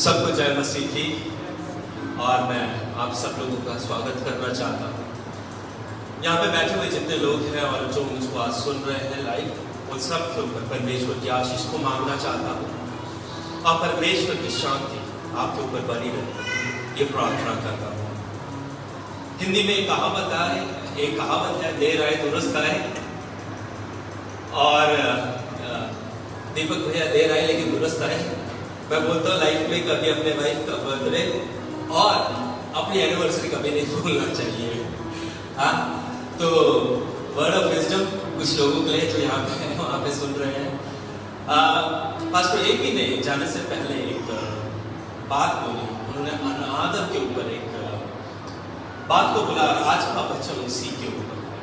सबको जय मसीह की। और मैं आप सब लोगों का स्वागत करना चाहता हूँ। यहाँ पे बैठे हुए जितने लोग हैं और जो मुझको आज सुन रहे हैं लाइव, उन सब के ऊपर परमेश्वर की आशीष को मांगना चाहता हूँ और परमेश्वर की शांति आपके ऊपर बनी रहे, ये प्रार्थना करता हूँ। हिंदी में एक कहावत है, देर आए दुरुस्त आए। और दीपक भैया देर आए लेकिन दुरुस्त आए। मैं बोलता हूँ लाइफ में कभी अपने वाइफ का बर्थडे और अपनी एनिवर्सरी कभी नहीं भूलना चाहिए। हाँ, तो वर्ड ऑफ विजडम कुछ लोगों के लिए जो यहाँ पे वहाँ पे सुन रहे हैं। पास्टर एपी ने जाने से पहले एक बात बोली। उन्होंने अनादर के ऊपर एक बात को बोला। आज का वचन उसी के ऊपर है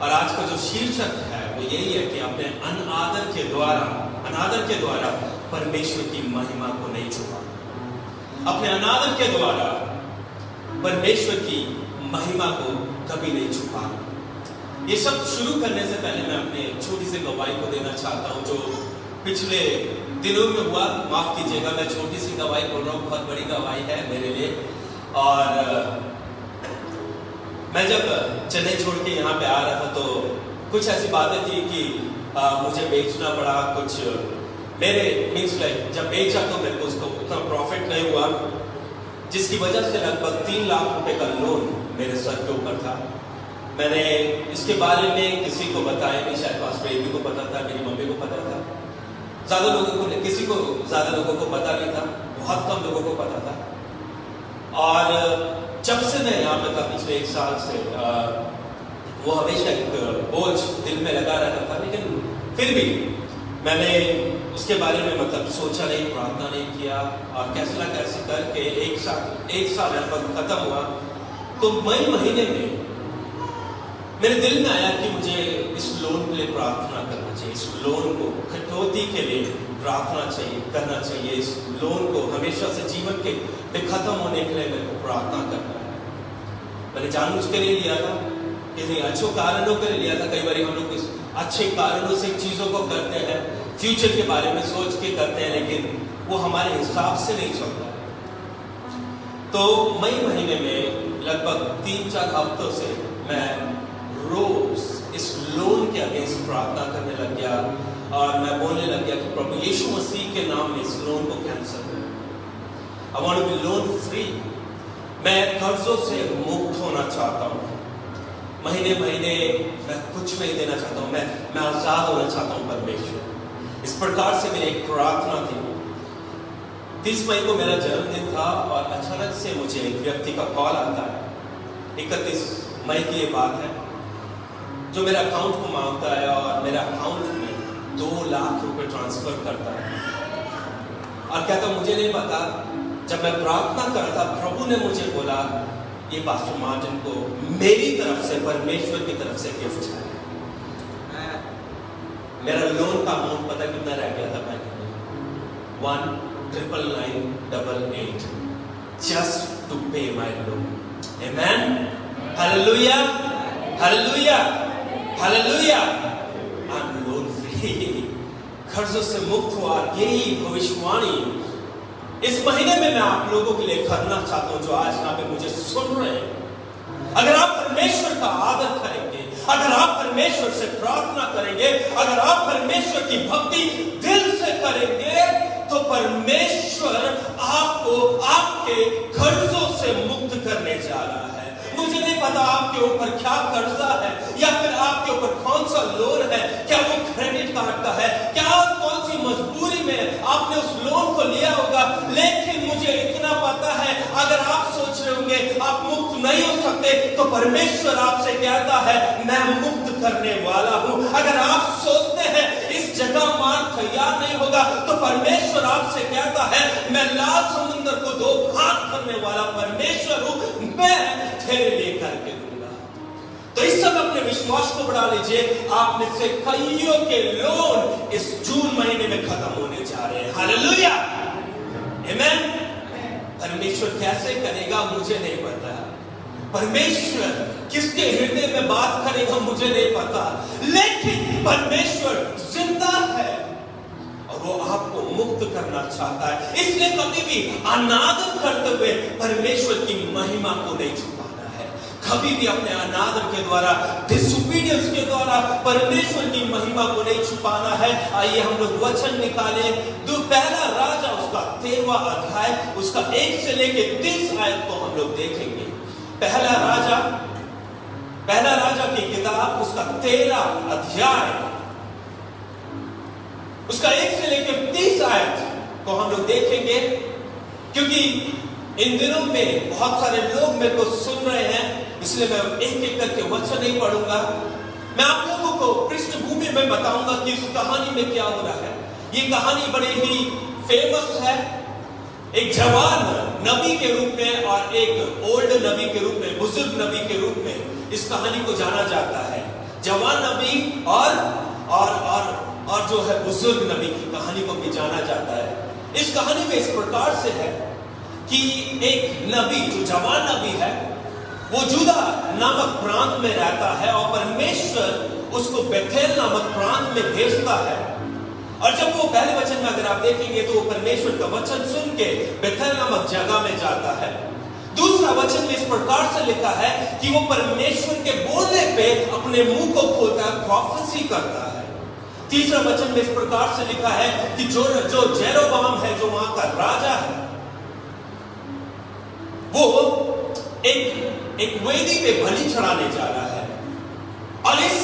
और आज का जो शीर्षक है वो यही है कि अपने अनादर के द्वारा परमेश्वर की महिमा को नहीं छुपा। अपने अनादर के द्वारा परमेश्वर की महिमा को कभी नहीं छुपा। ये सब शुरू करने से पहले मैं अपने छोटी सी गवाही को देना चाहता हूँ जो पिछले दिनों में हुआ। माफ कीजिएगा, मैं छोटी सी गवाही बोल रहा हूँ, बहुत बड़ी गवाही है मेरे लिए। और मैं जब चेन्नई छोड़ के यहाँ पे आ रहा था तो कुछ ऐसी बातें थी कि मुझे बेचना पड़ा। कुछ मेरे मीन्स लाइक जब बेचा तो मेरे को उसको उतना प्रॉफिट नहीं हुआ, जिसकी वजह से लगभग 3 लाख रुपए का लोन मेरे सर के ऊपर था। मैंने इसके बारे में किसी को बताया नहीं, शायद पास्टर एबी को पता था, मेरी मम्मी को पता था, किसी को ज़्यादा लोगों को पता नहीं था, बहुत कम लोगों को पता था। और जब से मैं यहाँ पे था पिछले 1 साल से, वो हमेशा एक बोझ दिल में लगा रहता था। लेकिन फिर भी मैंने उसके बारे में सोचा नहीं, प्रार्थना नहीं किया और कैसे करके 1 साल लगभग खत्म हुआ। तो मई महीने में मेरे दिल में आया कि मुझे इस लोन के लिए प्रार्थना करना चाहिए, इस लोन को कटौती के लिए प्रार्थना करना चाहिए, इस लोन को हमेशा से जीवन के खत्म होने के लिए मेरे को प्रार्थना करना है। मैंने जानबूझ के नहीं लिया था, किसी अच्छे कारणों के लिए लिया था। कई बार हम लोग अच्छे कारणों से चीजों को करते हैं, फ्यूचर के बारे में सोच के करते हैं, लेकिन वो हमारे हिसाब से नहीं चलता है। तो मई महीने में लगभग 3-4 हफ्तों से मैं रोज इस लोन के अगेंस्ट प्रार्थना करने लग गया और मैं बोलने लग गया कि प्रभु यीशु मसीह के नाम में इस लोन को कैंसिल करो। I want to be loan free. मैं कर्जों से मुक्त होना चाहता हूँ। महीने मैं कुछ नहीं देना चाहता हूँ, मैं आजाद होना चाहता हूँ परमेश्वर। इस प्रकार से मेरी एक प्रार्थना थी। 30 मई को मेरा जन्मदिन था और अचानक से मुझे एक व्यक्ति का कॉल आता है। 31 मई की ये बात है, जो मेरे अकाउंट को मांगता है और मेरे अकाउंट में 2 लाख रुपए ट्रांसफर करता है और कहता मुझे नहीं पता। जब मैं प्रार्थना कर रहा था, प्रभु ने मुझे बोला ये पास्टर मार्टिन को मेरी तरफ से, परमेश्वर की तरफ से गिफ्ट है। मेरा लोन का अमाउंट पता कितना रह गया था बैंक में? 1,999,888 just to pay my loan. Amen. Hallelujah. Hallelujah. Hallelujah. I'm loan free. कर्जों से मुक्त हुआ। यही भविष्यवाणी इस महीने में मैं आप लोगों के लिए करना चाहता हूं जो आज यहाँ पे मुझे सुन रहे हैं। अगर आप परमेश्वर का आदर करेंगे, अगर आप परमेश्वर से प्रार्थना करेंगे, अगर आप परमेश्वर की भक्ति दिल से करेंगे, तो परमेश्वर आपको आपके कर्जों से मुक्त करने जा रहा है। मुझे नहीं पता आपके ऊपर क्या कर्जा है या फिर आपके ऊपर कौन सा लोन है, क्या वो क्रेडिट कार्ड का है, क्या कौन सी मजबूरी में आपने उस लोन को लिया होगा। लेकिन मुझे इतना पता है, अगर आप सोच रहे होंगे आप मुक्त नहीं हो सकते, तो परमेश्वर आपसे कहता है मैं मुक्त करने वाला हूं। अगर आप सोचते हैं इस जगह मार्ग तैयार नहीं होगा, तो परमेश्वर आपसे कहता है मैं लाल समुद्र को 2 भाग करने वाला परमेश्वर हूं, मैं तेरे लिए करके दूंगा। तो इस सब अपने विश्वास को बढ़ा लीजिए। आप में से कईयों के लोन इस जून महीने में खत्म होने जा रहे हैं। हालेलुया, आमेन। परमेश्वर कैसे करेगा मुझे नहीं पता, परमेश्वर किसके हृदय में बात करेगा मुझे नहीं पता, लेकिन परमेश्वर जिंदा है और वो आपको मुक्त करना करना चाहता है। इसलिए कभी भी अनादर करते हुए परमेश्वर की महिमा को नहीं छुपाना है। कभी भी अपने अनादर के द्वारा, डिसोबीडियंस के द्वारा परमेश्वर की महिमा को नहीं छुपाना है। आइए हम लोग वचन निकाले, पहला राजा उसका 13वां अध्याय, उसका 1 से लेके 30 आयत को हम लोग देखेंगे। पहला राजा की किताब उसका 13 अध्याय, उसका 1 से लेकर 30 आयत को हम लोग देखेंगे। क्योंकि इन दिनों में बहुत सारे लोग मेरे को सुन रहे हैं, इसलिए मैं एक एक करके वचन नहीं पढ़ूंगा। मैं आप लोगों को पृष्ठभूमि में बताऊंगा कि इस कहानी में क्या हो रहा है। ये कहानी बड़ी ही फेमस है। एक जवान नबी के रूप में और एक ओल्ड नबी के रूप में, बुजुर्ग नबी के रूप में इस कहानी को जाना जाता है। जवान नबी और जो है बुजुर्ग नबी की कहानी को भी जाना जाता है। इस कहानी में इस प्रकार से है कि एक नबी, जो जवान नबी है, वो जुदा नामक प्रांत में रहता है और परमेश्वर उसको बेथेल नामक प्रांत में भेजता है। और जब वो पहले वचन में अगर आप देखेंगे तो वो परमेश्वर का वचन सुन के बेथेल नामक जगह में जाता है। दूसरा वचन में इस प्रकार से लिखा है कि वो परमेश्वर के बोलने पे अपने मुंह को खोलता है, प्रोफेसी करता है। तीसरा वचन में इस प्रकार से लिखा है कि जो जेरोबाम है, जो वहां का राजा है, वो एक वेदी पे बलि चढ़ाने जा रहा है। और इस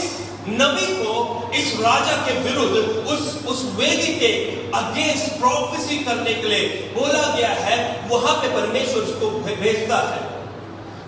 नबी को इस राजा के विरुद्ध उस वेदी के अगेंस्ट प्रोफेसी करने के लिए बोला गया है। वहां पे परमेश्वर उसको भेजता है।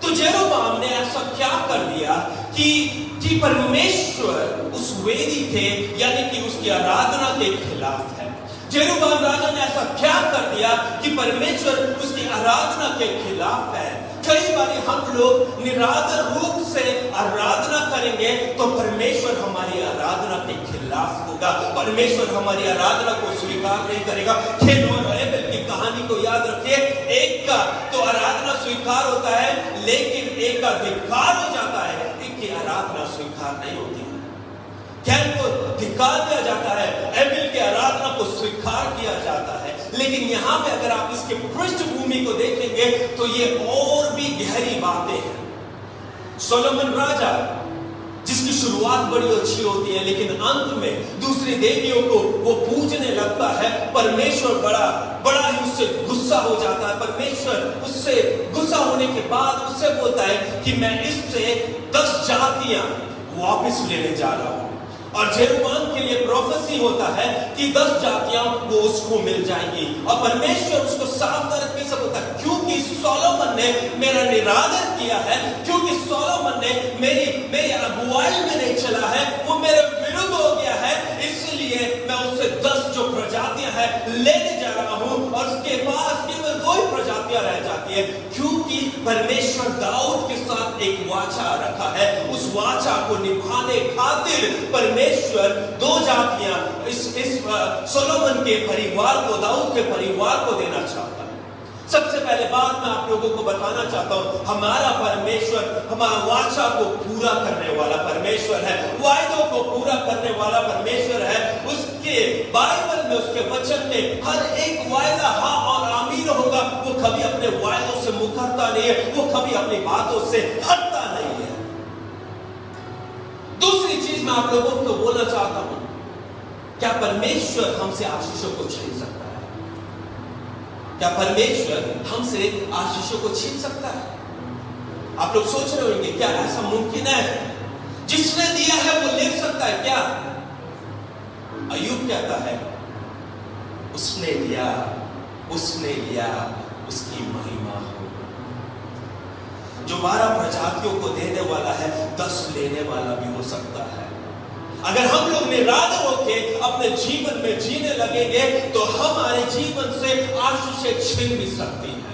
तो जेरोबाम ने ऐसा क्या कर दिया कि परमेश्वर उस वेदी के, यानी कि उसकी आराधना के खिलाफ है। जेरोबाम राजा ने ऐसा क्या कर दिया कि परमेश्वर उसकी आराधना के खिलाफ है। कई बार हम लोग निरादर रूप से आराधना करेंगे तो परमेश्वर हमारी आराधना के खिलाफ होगा, परमेश्वर हमारी आराधना को स्वीकार नहीं करेगा। कैन और हेबेल की कहानी को याद रखिए। एक का तो आराधना स्वीकार होता है, लेकिन एक का धिक्कार हो जाता है, एक की आराधना स्वीकार नहीं होती है। कैन को धिक्कार दिया जाता है, हेबेल की आराधना को स्वीकार किया जाता है। लेकिन यहां पे अगर आप इसके पृष्ठभूमि को देखेंगे तो ये और भी गहरी बातें हैं। सोलोमन राजा, जिसकी शुरुआत बड़ी अच्छी होती है, लेकिन अंत में दूसरी देवियों को वो पूजने लगता है। परमेश्वर बड़ा ही उससे गुस्सा हो जाता है। परमेश्वर उससे गुस्सा होने के बाद उससे बोलता है कि मैं इससे 10 जातियां वापस लेने जा रहा हूं। और जेरोबाम के लिए प्रोफेसी होता है कि 10 जातियां वो उसको मिल जाएंगी। और परमेश्वर उसको साफ तरीके से बोलता है, क्योंकि सोलोमन ने मेरा निरादर किया है, क्योंकि सोलोमन ने मेरी अगुवाई में नहीं चला है, वो मेरे विरुद्ध हो गया है, इसलिए मैं उससे 10 जो प्रजातियां हैं लेने जा रहा हूं। और उसके पास केवल 2 ही प्रजातियां रह जाती है, क्योंकि परमेश्वर दाऊद के साथ एक वाचा रखा है। उस वाचा को निभाने खातिर परमेश्वर 2 जातियां इस सोलोमन के परिवार को, दाऊद के परिवार को देना चाहता है। सबसे पहले बात मैं आप लोगों को बताना चाहता हूं, हमारा परमेश्वर हमारा वाचा को पूरा करने वाला परमेश्वर है, वायदों को पूरा करने वाला परमेश्वर है। उसके बाइबल में, उसके वचन में हर एक वायदा हाँ और आमीन होगा। वो कभी अपने वायदों से मुकरता नहीं है, वो कभी अपनी बातों से हटता नहीं है। दूसरी चीज मैं आप लोगों को बोलना चाहता हूं, क्या परमेश्वर हमसे आशीषों को छीन सकता है? क्या परमेश्वर हमसे आशीषों को छीन सकता है? आप लोग सोच रहे होंगे, क्या ऐसा मुमकिन है? जिसने दिया है वो ले सकता है क्या? अय्यूब कहता है, उसने लिया, उसकी महिमा हो। जो 12 प्रजातियों को देने वाला है, 10 लेने वाला भी हो सकता है। अगर हम लोग निरादर होकर अपने जीवन में जीने लगेंगे तो हमारे जीवन से आशीषें छिन भी सकती है।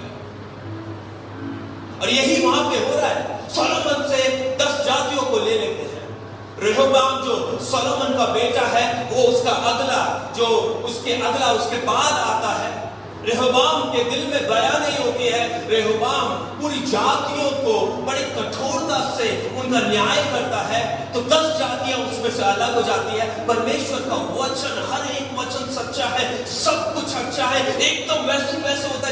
और यही वहां पे हो रहा है। सोलोमन से 10 जातियों को ले लेते हैं। रेहोबाम जो सोलोमन का बेटा है, वो उसका अगला उसके बाद आता है। रेहोबाम के दिल में दया नहीं होती है। रेहोबाम पूरी जातियों को बड़ी कठोरता से उनका न्याय करता है, तो 10 जातियां उसमें से अलग हो जाती है। परमेश्वर का वचन, हर एक वचन सच्चा है, सब कुछ अच्छा है,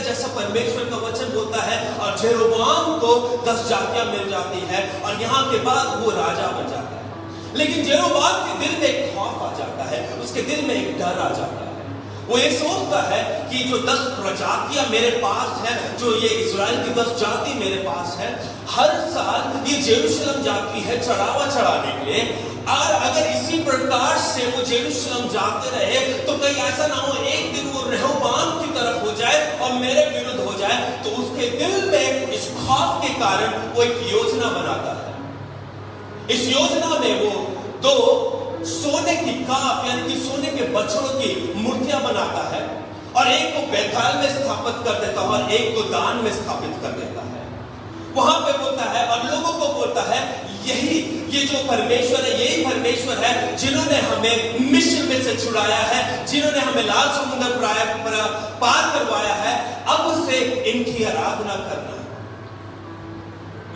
जैसा परमेश्वर का वचन बोलता है, और जेरोबाम को 10 जातियां मिल जाती है और यहाँ के बाद वो राजा बन जाता है। लेकिन जेरोबाम के दिल में एक खौफ आ जाता है, उसके दिल में एक डर आ जाता है। वो ये सोचता है कि जो 10 प्रजातियां मेरे पास है, जो ये इजराइल की 10 जाति मेरे पास है, हर साल ये जेरूशलेम जाती है चढ़ावा चढ़ाने के लिए, और अगर इसी प्रकार से वो जेरूशलेम जाते रहे तो कहीं ऐसा ना हो एक दिन वो रेहोबाम की तरफ हो जाए और मेरे विरुद्ध हो जाए। तो उसके दिल में इस खौफ के कारण वो एक योजना बनाता है। इस योजना में वो 2 सोने की काफ यानी कि सोने के बछड़ों की मूर्तियां बनाता है, और एक को बेथाल में स्थापित कर देता है और एक को दान में स्थापित कर देता है। वहां पे बोलता है और लोगों को बोलता है, ये जो परमेश्वर है, यही परमेश्वर है जिन्होंने हमें मिस्र में से छुड़ाया है, जिन्होंने हमें लाल समुद्र पार करवाया है, अब उससे इनकी आराधना करना।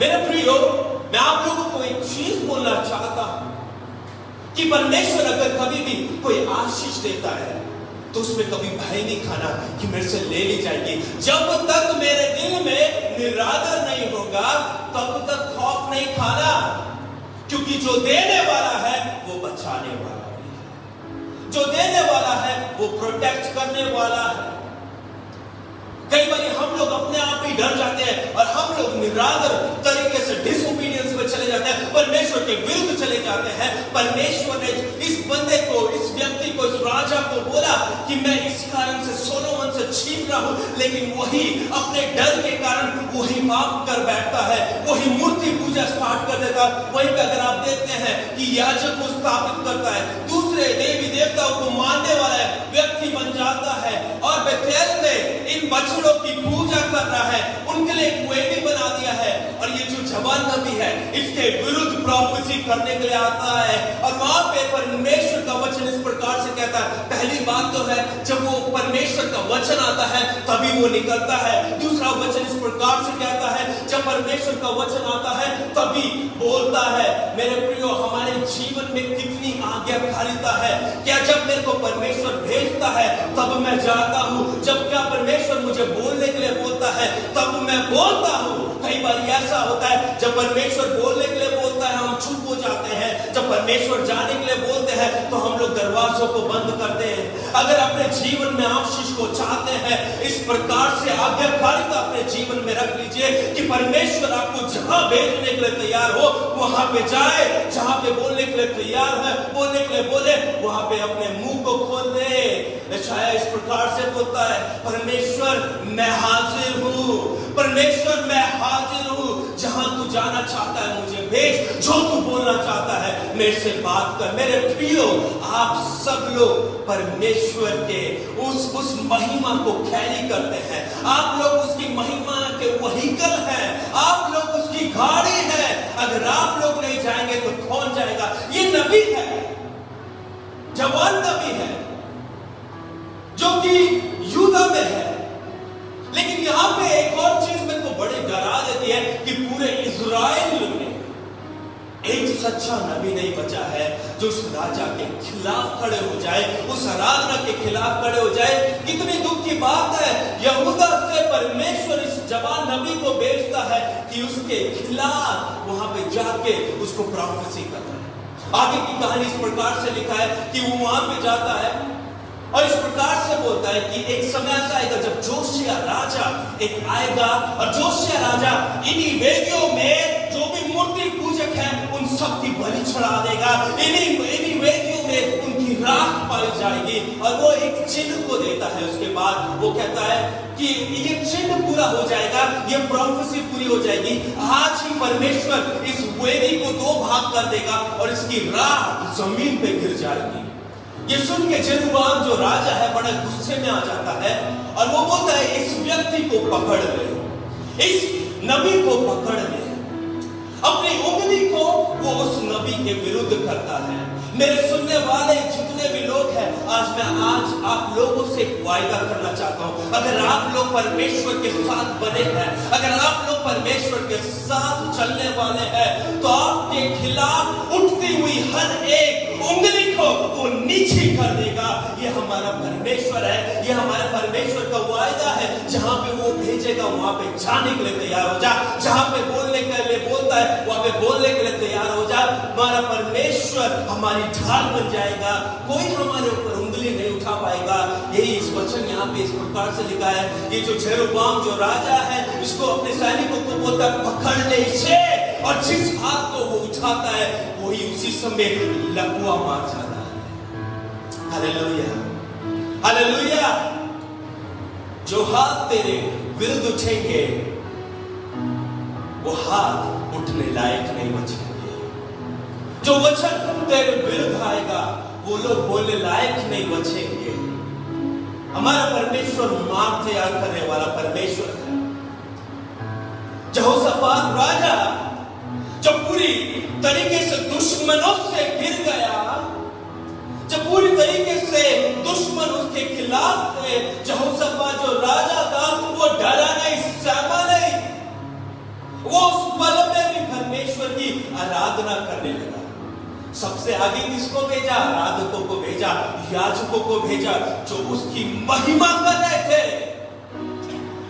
मेरे प्रियो, मैं आप लोगों को एक चीज बोलना चाहता हूं कि परमेश्वर अगर कभी भी कोई आशीष देता है तो उसमें कभी भय नहीं खाना कि मेरे से ले ली जाएगी। जब तक मेरे दिल में निरादर नहीं होगा तब तक खौफ नहीं खाना, क्योंकि जो देने वाला है वो बचाने वाला भी है, जो देने वाला है वो प्रोटेक्ट करने वाला है। कई बार हम लोग अपने आप ही डर जाते हैं और हम लोग निरादर तरीके से डिसोबीडियंस में चले जाते हैं, परमेश्वर के विरुद्ध चले जाते हैं। परमेश्वर ने इस बंदे को, इस व्यक्ति को, इस राजा को बोला कि मैं इस कारण से सोलोमन से छीन रहा हूं, लेकिन वही अपने डर के कारण वही पाप कर बैठता है, वही मूर्ति पूजा स्टार्ट कर देता है। वहीं पे अगर आप देखते हैं कि याजक को स्थापित करता है, दूसरे देवी देवताओं को मानने वाला व्यक्ति बन जाता है, और बेथेल में इन बछड़ों की पूजा कर रहा है, उनके लिए एक वेदी बना दिया है। और ये जो जवान नबी है इसके विरुद्ध प्रोफेसी करने के लिए आता है, और वहां पे परमेश्वर का वचन इस प्रकार से कहता है। पहली बात तो है जब वो परमेश्वर का वचन आता है तभी वो निकलता है। दूसरा वचन इस प्रकार से कहता है, जब परमेश्वर का वचन आता है तभी बोलता है। मेरे प्रियो, हमारे जीवन में कितनी आज्ञाकारिता है। क्या जब मेरे को परमेश्वर भेजता है तब मैं जाता हूं? जब क्या परमेश्वर मुझे बोलने के लिए बोलता है तब मैं बोलता हूं? कई बार ऐसा होता है जब परमेश्वर बोलने के लिए बोलता है हम चुप हो जाते हैं, जब परमेश्वर जाने के लिए बोलते हैं तो हम लोग दरवाजों को बंद करते हैं। अगर अपने जीवन में आशीष को चाहते हैं, इस प्रकार से आज्ञाकारिता अपने जीवन में रख लीजिए कि परमेश्वर आपको जहां भेजने के लिए तैयार हो वहां पे जाए, जहां पे बोलने के लिए तैयार है बोलने के लिए बोले, वहां पे अपने मुंह को खोल दे। यशायाह इस प्रकार से बोलता है, परमेश्वर मैं हाजिर हूं, परमेश्वर मैं हाजिर हूं, जहां तू जाना चाहता है मुझे भेज, जो तू बोलना चाहता है मेरे से बात कर। मेरे प्रियो, आप सब लोग परमेश्वर के उस महिमा को कैरी करते हैं, आप लोग उसकी महिमा के व्हीकल हैं, आप लोग उसकी गाड़ी है। अगर आप लोग नहीं जाएंगे तो कौन जाएगा? ये नबी है, जवान नबी है जो कि यूदा में है। लेकिन यहां पे एक और चीज मेरे को बड़ी डरा देती है कि पूरे इजराइल में एक सच्चा नबी नहीं बचा है जो उस राजा के खिलाफ खड़े हो जाए, उस आराधना के खिलाफ खड़े हो जाए। कितनी दुख की बात है, यहूदा से परमेश्वर इस जवान नबी को भेजता है कि उसके खिलाफ वहां पे जाके उसको प्रोफेसी करना है। आगे की कहानी इस प्रकार से लिखा है कि वो वहां पे जाता है और इस प्रकार से बोलता है कि एक समय ऐसा आएगा जब जोशिया राजा एक आएगा, और जोशिया राजा इन्हीं वेदियों में जो भी मूर्ति पूजक है उन सब की बलि चढ़ा देगा। इन्हीं वेदियों में उनकी राख पाई जाएगी, और वो एक चिन्ह को देता है। उसके बाद वो कहता है कि ये चिन्ह पूरा हो जाएगा, ये प्रोफेसी पूरी हो जाएगी। आज ही परमेश्वर इस वेदी को 2 भाग कर देगा और इसकी राख जमीन पे गिर जाएगी। ये सुन के जेरुब्बाल जो राजा है बड़ा गुस्से में आ जाता है, और वो बोलता है इस व्यक्ति को पकड़ ले, इस नबी को पकड़ ले। अपनी उंगली को वो उस नबी के विरुद्ध करता है। मेरे सुनने वाले जितने भी लोग हैं, आज आप लोगों से वायदा करना चाहता हूं, अगर आप लोग परमेश्वर के साथ बने हैं, अगर आप लोग परमेश्वर के साथ चलने वाले हैं, तो आपके खिलाफ उठती हुई हर एक उंगली को वो नीची कर देगा। ये हमारा हमारा परमेश्वर है, ये हमारे परमेश्वर का वायदा है। जहां पे वो भेजेगा वहां पे जाने के लिए तैयार हो जा। जहां पे बोलने के लिए बोलता है वहां पे बोलने के लिए तैयार हो जा। हमारा परमेश्वर हमारी ढाल बन जाएगा, कोई हमारे ऊपर उंगली नहीं उठा पाएगा। यही इस वचन यहाँ पे इस प्रकार से लिखा है। ये जो जेरोबाम जो राजा है, इसको अपने सैनिकों को बोलता है पकड़ ले इसे, और जिस हाथ को वो उठाता है वही उसी समय लकवा मार जाता है। Hallelujah, hallelujah. जो हाथ तेरे विरुद्ध उठेंगे वो हाथ उठने लायक नहीं बचेंगे। जो वचन तेरे विरुद्ध आएगा वो लोग बोलने लायक नहीं बचेंगे। हमारा परमेश्वर मार्ग तैयार करने वाला परमेश्वर है। यहोशापात राजा जब पूरी तरीके से दुश्मनों से घिर गया, जब पूरी तरीके से दुश्मन उसके खिलाफ थे, यहोशापात जो राजा था वो डरा नहीं, सहमा नहीं। वो उस पल में भी परमेश्वर की आराधना करने लगा। सबसे आगे किसको भेजा? आराधकों को भेजा, याजकों को भेजा, जो उसकी महिमा कर रहे थे।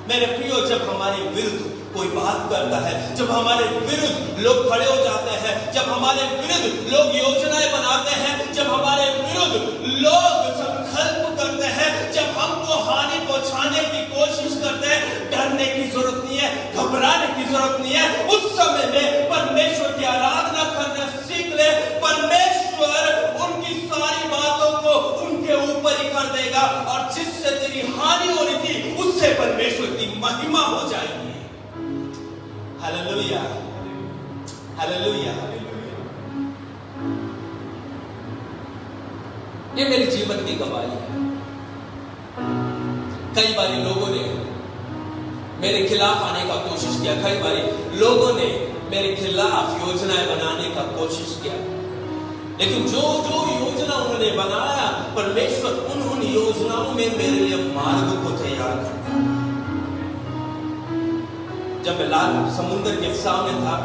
मेरे प्रियो, जब हमारे विरुद्ध कोई बात करता है, जब हमारे विरुद्ध लोग खड़े हो जाते हैं, जब हमारे विरुद्ध लोग योजनाएं बनाते हैं, जब हमारे विरुद्ध लोग संकल्प करते हैं, जब हमको हानि पहुंचाने की कोशिश करते हैं, डरने की जरूरत नहीं है, घबराने की जरूरत नहीं है। उस समय में परमेश्वर की आराधना करना सीख ले। परमेश्वर उनकी सारी बातों को उनके ऊपर ही कर देगा, और जिससे तेरी हानि हो रही थी उससे परमेश्वर की महिमा हो जाएगी। Hallelujah, hallelujah. ये मेरे जीवन की गवाही है। कई बार लोगों ने मेरे खिलाफ आने का कोशिश किया, कई बार लोगों ने मेरे खिलाफ योजनाएं बनाने का कोशिश किया, लेकिन जो जो योजना उन्होंने बनाया, परमेश्वर उन योजनाओं में मेरे लिए मार्ग को तैयार करता। जब मैं लाल समुद्र के सामने था,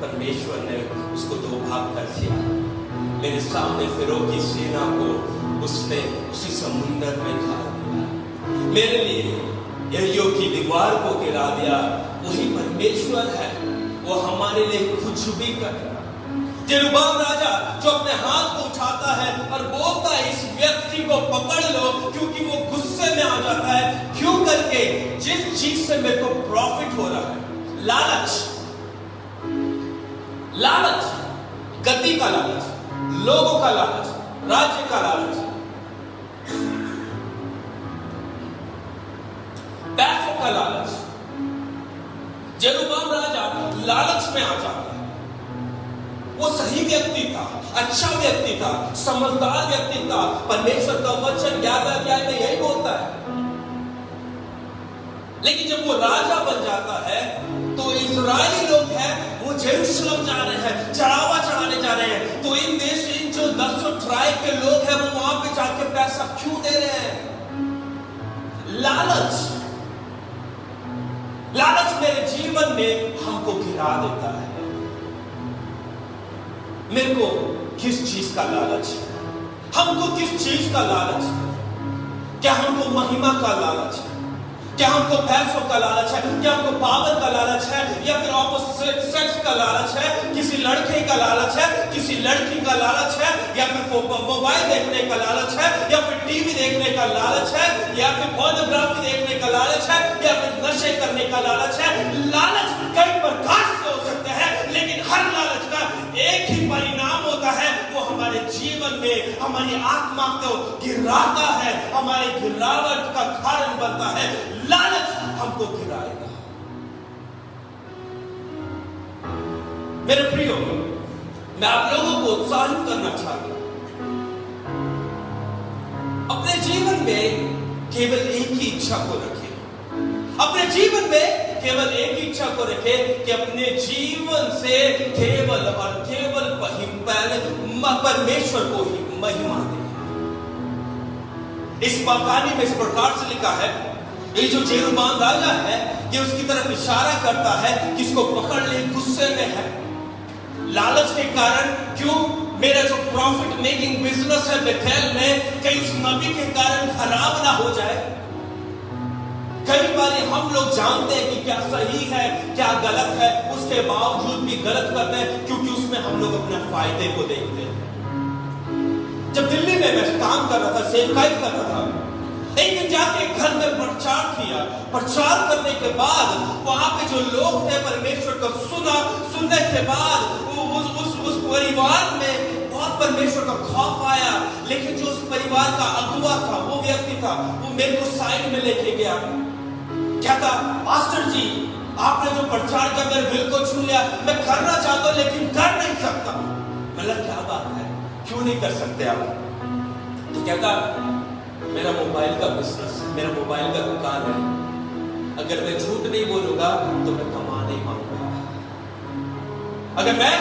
परमेश्वर ने उसको दो भाग कर दिया। मेरे सामने फिरौन की सेना को उसने उसी समुद्र में ढा दिया। मेरे लिए यरीहो की दीवार को गिरा दिया। वही परमेश्वर है, वो हमारे लिए कुछ भी करता। जेरुब्बाल राजा जो अपने हाथ को उठाता है और बोलता है इस व्यक्ति को पकड़ लो, क्योंकि वो गुस्से में आ जाता है। क्यों करके? जिस चीज से मेरे को प्रॉफिट हो रहा है, लालच, लालच, गति का लालच, लोगों का लालच, राज्य का लालच, पैसों का लालच। जेरुब्बाल राजा लालच में आ जाता है। वो सही व्यक्ति था, अच्छा व्यक्ति था, समझदार व्यक्ति था। परमेश्वर का वचन 11वें अध्याय में यही बोलता है। लेकिन जब वो राजा बन जाता है तो इजरायली लोग हैं, वो जेरूशलेम जा रहे हैं, चढ़ावा चढ़ाने जा रहे हैं। तो इन देश इन जो 10 ट्राइब के लोग हैं वो वहां पे जाके पैसा क्यों दे रहे हैं? लालच, लालच मेरे जीवन में हमको गिरा देता है। मेरे को किस चीज का लालच है? हमको किस चीज का लालच है? क्या हमको महिमा का लालच है? क्या हमको पैसों का लालच है? क्या हमको पावर का लालच है? या फिर ऑपोजिट सेक्स का लालच है? किसी लड़के का लालच है? किसी लड़की का लालच है? या फिर मोबाइल देखने का लालच है? या फिर टीवी देखने का लालच है? या फिर पोर्नोग्राफी देखने का लालच है? या फिर नशे करने का लालच है? लालच कई प्रकार से हो सकते हैं, लेकिन हर लालच का एक ही परिणाम होता है, वो हमारे जीवन में हमारी आत्मा को गिराता है, हमारे गिरावट का कारण बनता है। लालच हमको गिराएगा। मेरे प्रियो, मैं आप लोगों को उत्साहित करना चाहता हूं, अपने जीवन में केवल एक ही इच्छा को रखें। अपने जीवन में केवल एक ही इच्छा को रखें कि अपने जीवन से केवल और केवल परमेश्वर को ही महिमा दें। इस कहानी में इस प्रकार से लिखा है, ये जो जेरुब्बाल राजा है, ये उसकी तरफ इशारा करता है कि इसको पकड़ ले, गुस्से में है, लालच के कारण। क्यों? मेरा जो प्रॉफिट मेकिंग बिजनेस है बेथेल में, कहीं उस नबी के कारण खराब ना हो जाए। कई बार हम लोग जानते हैं कि क्या सही है क्या गलत है, उसके बावजूद भी गलत करते हैं क्योंकि उसमें हम लोग अपने फायदे को देखते हैं। जब दिल्ली में मैं काम कर रहा था, सेवकाई कर रहा था, एक दिन जाके एक घर में प्रचार किया। प्रचार करने के बाद वहां पे जो लोग थे परमेश्वर को सुनने के बाद उस परिवार में बहुत परमेश्वर का खौफ आया। लेकिन जो उस परिवार का अगुवा था, वो व्यक्ति था, वो मेरे को साइड में लेके गया। क्या था, पास्टर जी आपने जो प्रचार किया मेरे दिल को छू लिया, मैं करना चाहता हूं लेकिन कर नहीं सकता। मतलब क्या बात है, क्यों नहीं कर सकते आप? तो कहता मेरा मोबाइल का बिजनेस है, मेरा मोबाइल का दुकान है, अगर मैं झूठ नहीं बोलूंगा तो मैं कमा नहीं पाऊंगा। अगर मैं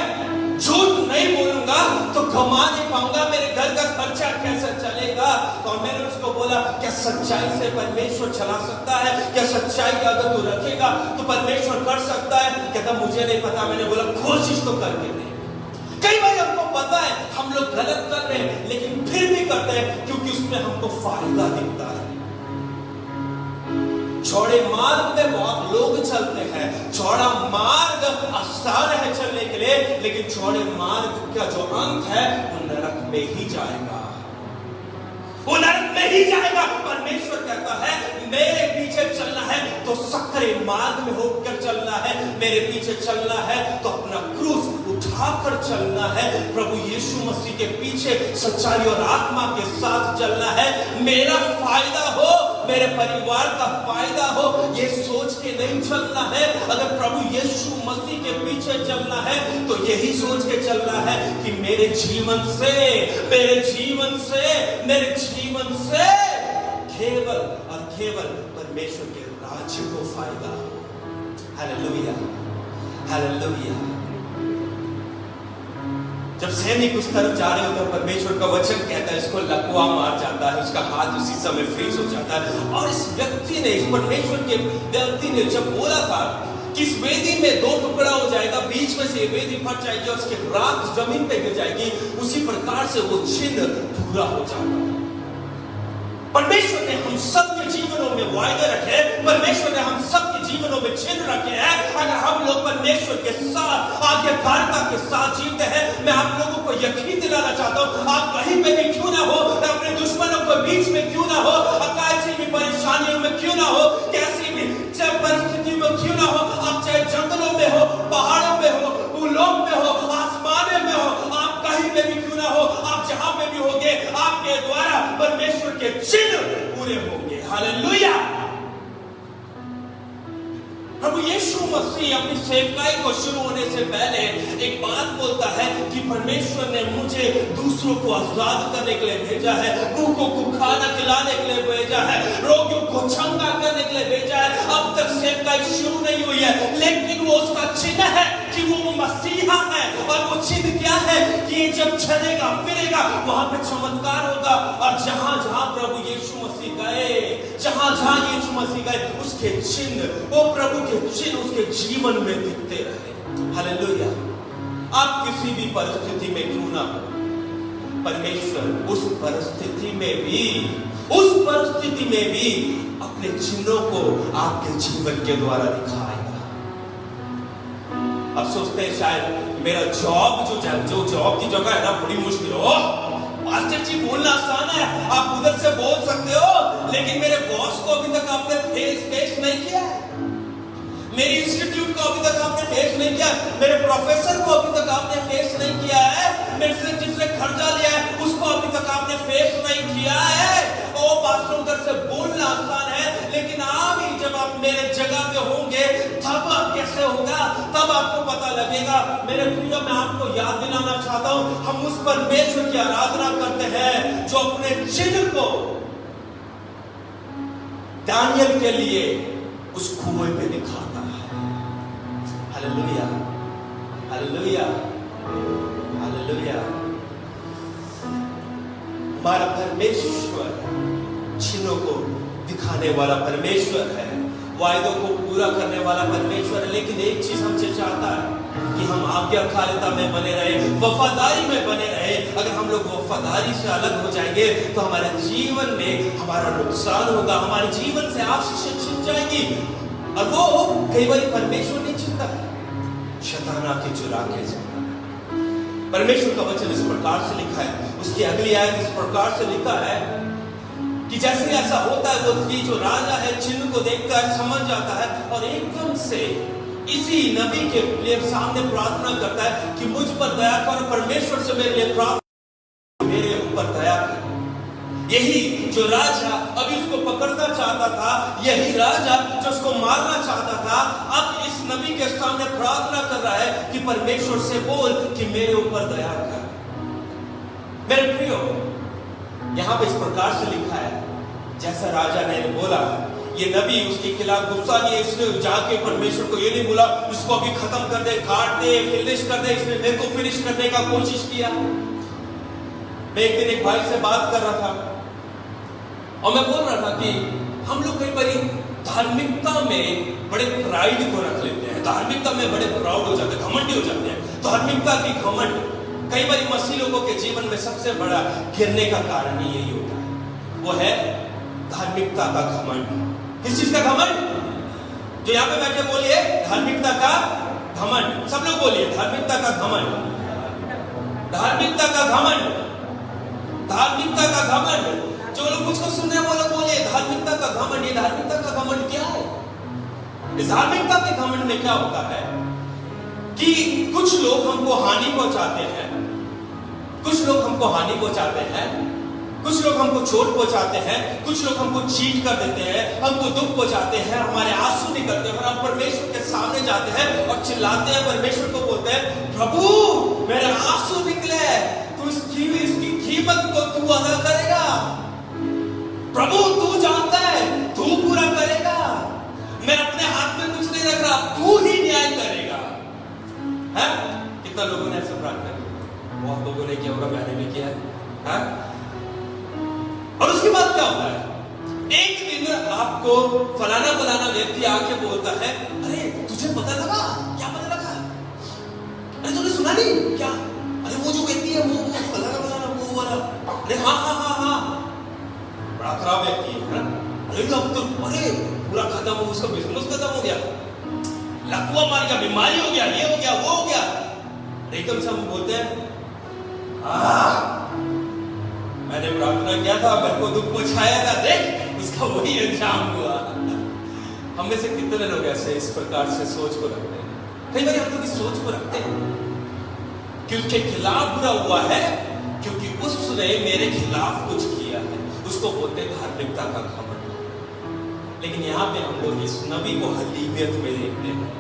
झूठ नहीं बोलूंगा तो कमा नहीं पाऊंगा, मेरे घर का खर्चा कैसे चलेगा? तो मैंने उसको बोला क्या सच्चाई से परमेश्वर चला सकता है? क्या सच्चाई का अगर तू रखेगा तो परमेश्वर कर सकता है? कहता मुझे नहीं पता। मैंने बोला कोशिश तो करके दे। कई बार हमको पता है हम लोग गलत कर रहे हैं लेकिन फिर भी करते हैं क्योंकि उसमें हमको फायदा दिखता है। चौड़े मार्ग में बहुत लोग चलते हैं, चौड़ा मार्ग आसान है चलने के लिए, लेकिन चौड़े मार्ग का जो अंत है वो नरक में ही जाएगा, वो नरक में ही जाएगा। परमेश्वर कहता है मेरे पीछे चलना है तो सकरे मार्ग में होकर चलना है, मेरे पीछे चलना है तो अपना क्रूस उठाकर चलना है, प्रभु यीशु मसीह के पीछे सच्चाई और आत्मा के साथ चलना है। मेरा फायदा हो, मेरे परिवार का फायदा हो, ये सोच के नहीं चलना है। अगर प्रभु यीशु मसीह के पीछे चलना है तो यही सोच के चलना है कि मेरे जीवन से केवल और केवल परमेश्वर के राज्य को फायदा। Hallelujah, hallelujah. जब सैनिक उस तरफ जा रहे होते हैं, परमेश्वर का वचन कहता है इसको लकवा मार जाता है, उसका हाथ उसी समय फ्रीज हो जाता है। और इस व्यक्ति ने, इस परमेश्वर के व्यक्ति ने जब बोला था कि इस वेदी में दो टुकड़ा हो जाएगा, बीच में से वेदी फट जाएगी और उसकी राख जमीन पे गिर जाएगी, उसी प्रकार से वो चिन्ह पूरा हो जाएगा। परमेश्वर ने हम सबके जीवनों में वायदे रखे, परमेश्वर ने हम सबके जीवनों में चिन्ह रखे हैं। अगर हम लोग परमेश्वर के साथ आज्ञाकारिता के साथ जीते हैं, मैं आप लोगों को यकीन दिलाना चाहता हूँ, आप कहीं पे भी क्यों ना हो, अपने दुश्मनों के बीच में क्यों ना हो, कैसी भी परेशानियों में क्यों ना हो, कैसी भी परिस्थिति में क्यों ना हो, आप चाहे जंगलों में हो, पहाड़ों में हो, भूलोक में हो, आसमानों में हो, आप कहीं पे भी क्यों ना हो, आप जहां पे भी होंगे, आपके द्वारा परमेश्वर के चिन्ह पूरे होंगे। हालेलुया। प्रभु यीशु मसीह अपनी सेवकाई को शुरू होने से पहले एक बात बोलता है कि परमेश्वर ने मुझे दूसरों को आजाद करने के लिए भेजा है, भूखों को खाना खिलाने के लिए भेजा है, रोगियों को चंगा करने के लिए भेजा है। अब तक सेवकाई शुरू नहीं हुई है, लेकिन वो उसका चिन्ह है कि वो मसीहा है। और वो चिन्ह क्या है कि ये जब चलेगा फिरेगा वहां पे चमत्कार होगा। और जहां जहां प्रभु यीशु मसीह गए, जहां जहां यीशु मसीह गए, उसके चिन्ह, वो प्रभु के चिन्ह उसके जीवन में दिखते रहे। हालेलुया। आप किसी भी परिस्थिति में क्यों ना हो, परमेश्वर उस परिस्थिति में भी अपने चिन्हों को आपके जीवन के द्वारा दिखाएगा। अब सोचते हैं शायद मेरा जॉब जो जॉब की जगह है ना बड़ी मुश्किल हो। मास्टर जी बोलना आसान है, आप उधर से बोल सकते हो, लेकिन मेरे बॉस को अभी तक आपने फेस नहीं किया है, मेरी इंस्टीट्यूट को अभी तक आपने फेस नहीं किया, मेरे प्रोफेसर को अभी तक आपने फेस नहीं किया है, मेरे से जिसने कर्जा लिया है उसको अभी तक आपने फेस नहीं किया है। ओ पास्टर उधर से बोलना आसान है, लेकिन आप ही जब आप मेरे जगह पे होंगे तब आप कैसे होगा, तब आपको पता लगेगा। मेरे प्रिय, मैं आपको याद दिलाना चाहता हूं, हम उस परमेश्वर की आराधना करते हैं जो अपने चिन्ह को दानियल के लिए उस कुएं पे दिखाता है। Hallelujah, hallelujah, hallelujah. हमारा परमेश्वर चिन्हों को दिखाने वाला परमेश्वर है, वायदों को पूरा करने वाला परमेश्वर है, लेकिन एक चीज हमसे चाहता है, कि हम आज्ञाकारिता में बने रहे, वफादारी में बने रहे। अगर हम लोग वफादारी से अलग हो जाएंगे तो हमारे जीवन में हमारा नुकसान होगा, हमारे जीवन से आशीष छूट जाएगी। और वो कई बार परमेश्वर नहीं छूटता, शैतान आके चुरा के जाता। परमेश्वर का वचन इस प्रकार से लिखा है, उसकी अगली आयत इस प्रकार से लिखा है कि जैसे ऐसा होता है, वो ये जो राजा है चिन्ह को देखता है, समझ जाता है और एकदम से इसी नबी के लिए सामने प्रार्थना करता है कि मुझ पर दया कर, परमेश्वर से मेरे लिए प्रार्थना, मेरे ऊपर दया कर। यही जो राजा अभी उसको पकड़ना चाहता था, यही राजा जो उसको मारना चाहता था, अब इस नबी के सामने प्रार्थना कर रहा है कि परमेश्वर से बोल कि मेरे ऊपर दया कर। मेरे प्रियो, यहां पे इस प्रकार से लिखा है, जैसा राजा ने बोला, ये नबी उसके खिलाफ गुस्सा नहीं है, इसने जाके परमेश्वर को ये नहीं बोला इसको अभी खत्म कर दे, काट दे, फिनिश कर दे, इसने मेरे को फिनिश करने का कोशिश किया। मैं एक दिन एक भाई से बात कर रहा था और मैं बोल रहा था कि हम लोग कई बार धार्मिकता में बड़े प्राइड को रख लेते हैं, धार्मिकता में बड़े प्राउड हो जाते हैं, घमंडी हो जाते हैं। धार्मिकता की घमंड कई बार मसीह लोगों के जीवन में सबसे बड़ा गिरने का कारण ही यही होता है, वो है धार्मिकता का घमंड। किस चीज का घमंड? जो यहाँ पे बैठे बोलिए, धार्मिकता का घमंड। सब लोग बोलिए, धार्मिकता का घमंड, धार्मिकता का घमंड, धार्मिकता का घमंड। जो लोग मुझको सुन रहे हैं वो लोग बोलिए, धार्मिकता का घमंड। ये धार्मिकता का घमंड क्या है? इस धार्मिकता के घमंड में क्या होता है कि कुछ लोग हमको हानि पहुंचाते हैं, कुछ लोग हमको हानि पहुंचाते हैं, कुछ लोग हमको चोट पहुंचाते हैं, कुछ लोग हमको चीट कर देते हैं, हमको दुख पहुंचाते हैं, हमारे आंसू निकलते हैं और हम परमेश्वर के सामने जाते हैं और चिल्लाते हैं, परमेश्वर को बोलते हैं, प्रभु मेरे आंसू निकले, तू इसकी कीमत को तू अदा करेगा, प्रभु तू जानता है, तू पूरा करेगा, मैं अपने हाथ में कुछ नहीं रख रहा, तू ही न्याय करेगा। है? कितना लोगों ने ऐसा प्रार्थना किया? बहुत लोगों ने किया होगा, मैंने भी किया है? और उसके बाद क्या होता है? एक दिन आपको फलाना फलाना व्यक्ति आके बोलता है, अरे तुझे पता लगा? क्या पता लगा? अरे तूने सुना नहीं क्या? अरे वो जो व्यक्ति है वो फलाना फलाना वो वाला, अरे हाँ हाँ हाँ हाँ, बड़ा खराब व्यक्ति है। अरे अब तो अरे पूरा खत्म हो, उसका बिजनेस खत्म हो गया, लकवा मार गया, बीमारी हो गया, ये हो गया, वो हो गया। एकदम से हम बोलते हैं, मैंने प्रार्थना किया था, मेरे को दुख पहुंचाया था, देख उसका वही अंजाम हुआ। हम में से कितने लोग ऐसे इस प्रकार से सोच को रखते हैं? कई बार हम लोग इस सोच को रखते हैं कि उसके खिलाफ बुरा हुआ है क्योंकि उसने मेरे खिलाफ कुछ किया है, उसको बोलते हैं धार्मिकता का घमंड। लेकिन यहाँ पे हम लोग इस नबी को हलीमियत में देखते हैं।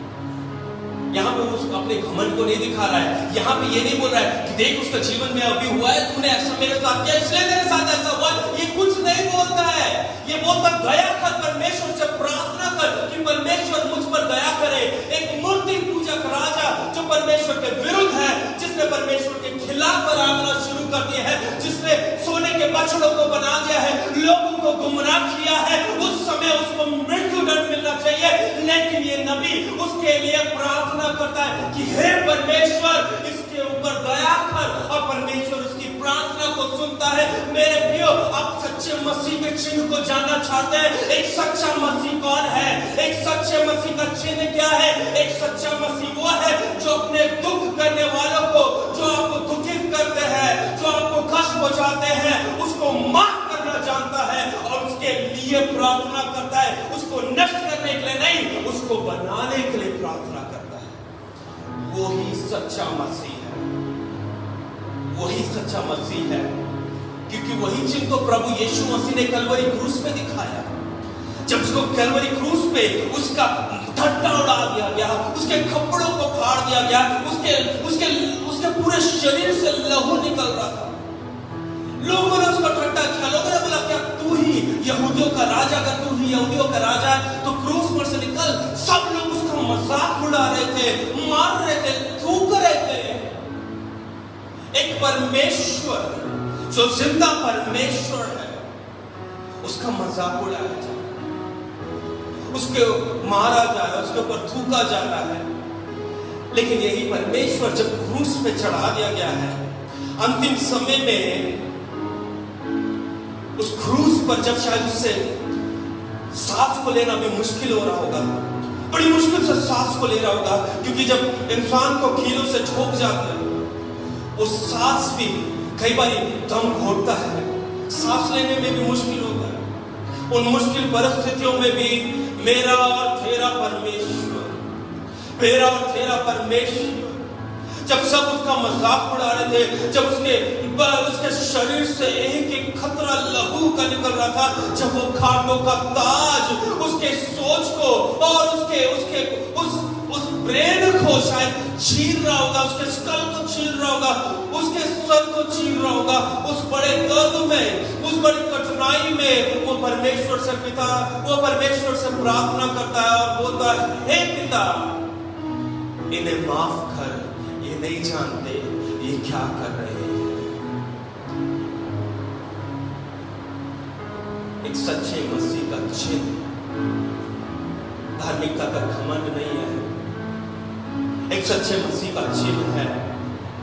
यहाँ पे वो अपने घमंड को नहीं दिखा रहा है, यहाँ पे ये नहीं बोल रहा है कि देख उसका जीवन में अभी हुआ है, तूने ऐसा मेरे साथ किया इसलिए तेरे साथ ऐसा हुआ, ये कुछ नहीं बोलता है। ये बोलता दया कर, परमेश्वर से प्रार्थना कर कि परमेश्वर मुझ पर दया करे। एक मूर्ति पूजक राजा जो परमेश्वर के विरुद्ध है, जिसने परमेश्वर के खिलाफ आराधना शुरू कर दी है, जिसने सोने के बछड़ों को बना दिया है, लोगों को गुमराह किया है, उस समय उसको मृत्यु दंड मिलना चाहिए। लेकिन ये नबी उसके लिए प्रार्थना करता है कि हे परमेश्वर इसके ऊपर दया कर, और परमेश्वर उसकी प्रार्थना को सुनता है। मेरे प्रियो, आप सच्चे मसीह के चिन्ह को जानना चाहते हैं? एक सच्चा मसीह कौन है? एक सच्चे मसीह का चिन्ह क्या है? एक सच्चा मसीह वो है जो अपने दुख करने वालों को, जो आपको दुखित करते हैं, जो आपको कष्ट पहुंचाते हैं, उसको माफ करना जानता है और उसके लिए प्रार्थना करता है। उसको नष्ट करने के लिए नहीं, उसको बनाने के लिए प्रार्थना करता है। वो ही सच्चा मसीह है, वही सच्चा मसीह है, क्योंकि वही चिन्ह तो प्रभु यीशु मसीह ने कलवरी क्रूस पे दिखाया। जब उसको कलवरी क्रूस पे उसका ठट्टा उड़ा दिया गया, उसके कपड़ों को फाड़ दिया गया, उसके पूरे शरीर से लहू निकल रहा था। लोगों ने उसका ठट्टा किया, लोगों ने बोला क्या तू ही यहूदियों का राजा? अगर तू ही यहूदियों का राजा है तो क्रूस पर से निकल। सब लोग उसका मजाक उड़ा रहे थे, मार रहे थे, थूक रहे थे। एक परमेश्वर जो जिंदा परमेश्वर है, उसका मजाक उड़ाया जाए, उसके मारा जा रहा है, उसके ऊपर थूका जा रहा है। लेकिन यही परमेश्वर जब क्रूस पे चढ़ा दिया गया है, अंतिम समय में उस क्रूस पर जब शायद उससे सांस को लेना भी मुश्किल हो रहा होगा, बड़ी मुश्किल से सांस को ले रहा होगा, क्योंकि जब इंसान को कीलों से ठोक जाता है, वो सांस भी कई बार दम घोटता है, सांस लेने में भी मुश्किल होता है। उन मुश्किल परिस्थितियों में भी मेरा और तेरा परमेश्वर, मेरा और तेरा परमेश्वर, जब सब उसका मजाक उड़ा रहे थे, जब उसके शरीर से एक एक खतरा लहू का निकल रहा था, जब वो खाटों का ताज उसके सोच को और उस ब्रेन को शायद छीन रहा होगा, उसके स्कल को छीन रहा होगा, उसके सर को छीन रहा होगा, उस बड़े दर्द में, उस बड़ी कठिनाई में वो परमेश्वर से प्रार्थना करता है और बोलता है, हे पिता, इन्हें माफ कर, ये नहीं जानते ये क्या कर रहे हैं। एक सच्चे मसीह का चिन्ह धार्मिकता का घमंड नहीं है, एक सच्चे मसीह का चिन्ह है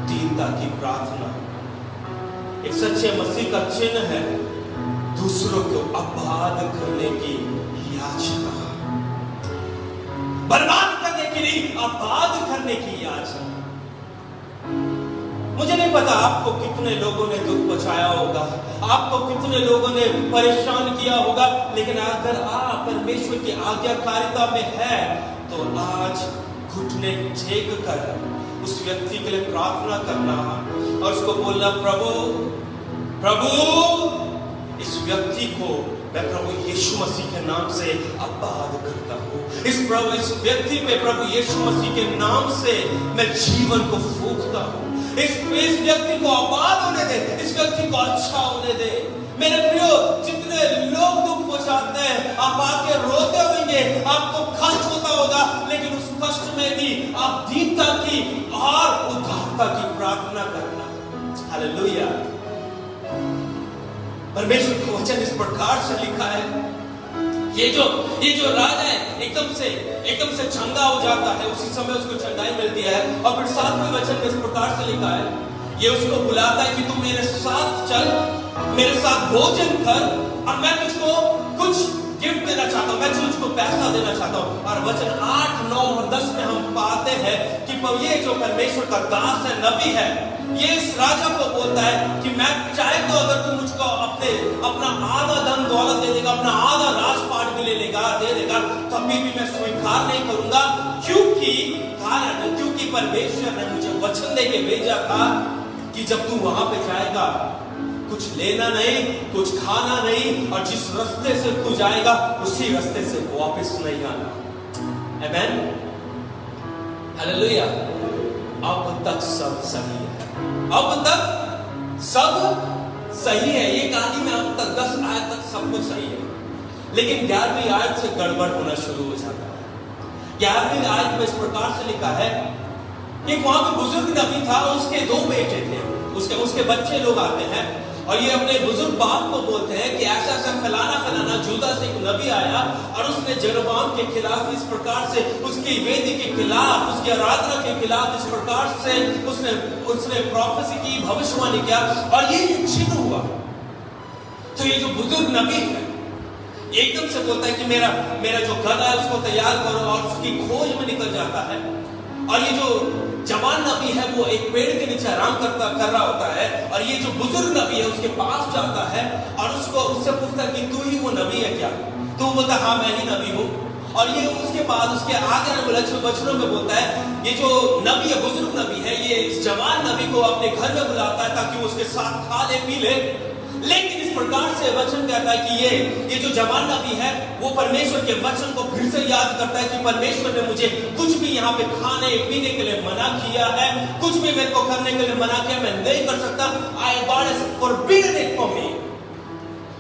दीनता की प्रार्थना, एक सच्चे मसीह का चिन्ह है दूसरों को आबाद करने की याचना, बर्बाद करने के लिए आबाद करने की याचना। मुझे नहीं पता आपको कितने लोगों ने दुख पहुंचाया होगा, आपको कितने लोगों ने परेशान किया होगा, लेकिन अगर आप परमेश्वर की आज्ञाकारिता में है तो आज घुटने टेक कर उस व्यक्ति के लिए प्रार्थना करना और उसको बोलना, प्रभु इस व्यक्ति को मैं प्रभु यीशु मसीह के नाम से आबाद करता हूँ, इस व्यक्ति पे प्रभु यीशु मसीह के नाम से मैं जीवन को फूंकता हूँ, इस व्यक्ति को आबाद होने दे, इस व्यक्ति को अच्छा होने दे। मेरे प्रियो, जितने लोग दुख पहुंचाते हैं, आप आके रोते होंगे, आपको कष्ट होता होगा, लेकिन उस कष्ट में भी आप दीनता की और उदारता की प्रार्थना करना। हालेलुया। परमेश्वर का वचन इस प्रकार से लिखा है, ये जो राजा है एकदम से चंगा हो जाता है, उसी समय उसको चंगाई मिलती है। और फिर 7वें वचन में इस प्रकार से लिखा है, ये उसको बुलाता है कि तू मेरे साथ चल, मेरे साथ भोजन कर, और मैं तुझको कुछ गिफ्ट देना चाहता हूँ, मैं तुझको पैसा देना चाहता हूँ। और वचन 8, 9 और 10 में हम पाते हैं कि ये जो परमेश्वर का दास है, नबी है, ये इस राजा को बोलता है कि मैं चाहे तो अगर तू मुझको अपना आधा धन दौलत दे देगा, अपना आधा राजपाट भी दे देगा, तभी भी मैं स्वीकार नहीं करूंगा, क्योंकि परमेश्वर ने मुझे वचन देके भेजा था कि जब तू वहां पे जाएगा, कुछ लेना नहीं, कुछ खाना नहीं, और जिस रास्ते से तू जाएगा उसी रास्ते से वापस नहीं आना। आमेन, हालेलुया। अब तक सब सही है, अब तक सब सही है। ये कहानी में अब तक 10 आयत तक सब कुछ सही है, लेकिन 11वीं आयत से गड़बड़ होना शुरू हो जाता है। 11वीं आयत में इस प्रकार से लिखा है कि वहां पे बुजुर्ग नबी था, उसके 2 बेटे थे, उसके बच्चे लोग आते हैं और ये अपने बुजुर्ग बाप को बोलते हैं कि ऐसा ऐसा फलाना जूदा से एक नबी आया और उसने जेरोबाम के खिलाफ इस प्रकार से, उसकी वेदी के खिलाफ, उसकी आराधना के खिलाफ इस प्रकार से उसने प्रोफेसी की, भविष्यवाणी किया, और ये चिन्ह हुआ। तो ये जो बुजुर्ग नबी है एकदम से बोलता है कि मेरा जो गधा है उसको तैयार करो, और उसकी खोज में निकल जाता है। और ये जो जवान नबी है वो एक पेड़ के नीचे आराम कर रहा होता है, और ये जो बुजुर्ग नबी है उसके पास जाता है और उससे पूछता है कि तू ही वो नबी है क्या? तो वो बोलता है हाँ मैं ही नबी हूँ। और ये उसके बाद उसके आगे वचनों में बोलता है, ये जो नबी है, बुजुर्ग नबी है, ये इस जवान नबी को अपने घर में बुलाता है ताकि वो उसके साथ खा ले पी ले। लेकिन इस प्रकार से वचन कहता है कि ये जो जवान नबी है वो परमेश्वर के वचन को फिर से याद करता है कि परमेश्वर ने मुझे कुछ भी यहाँ पे खाने पीने के लिए मना किया है, कुछ भी मेरे को करने के लिए मना किया, मैं नहीं कर सकता। God has forbidden it for me।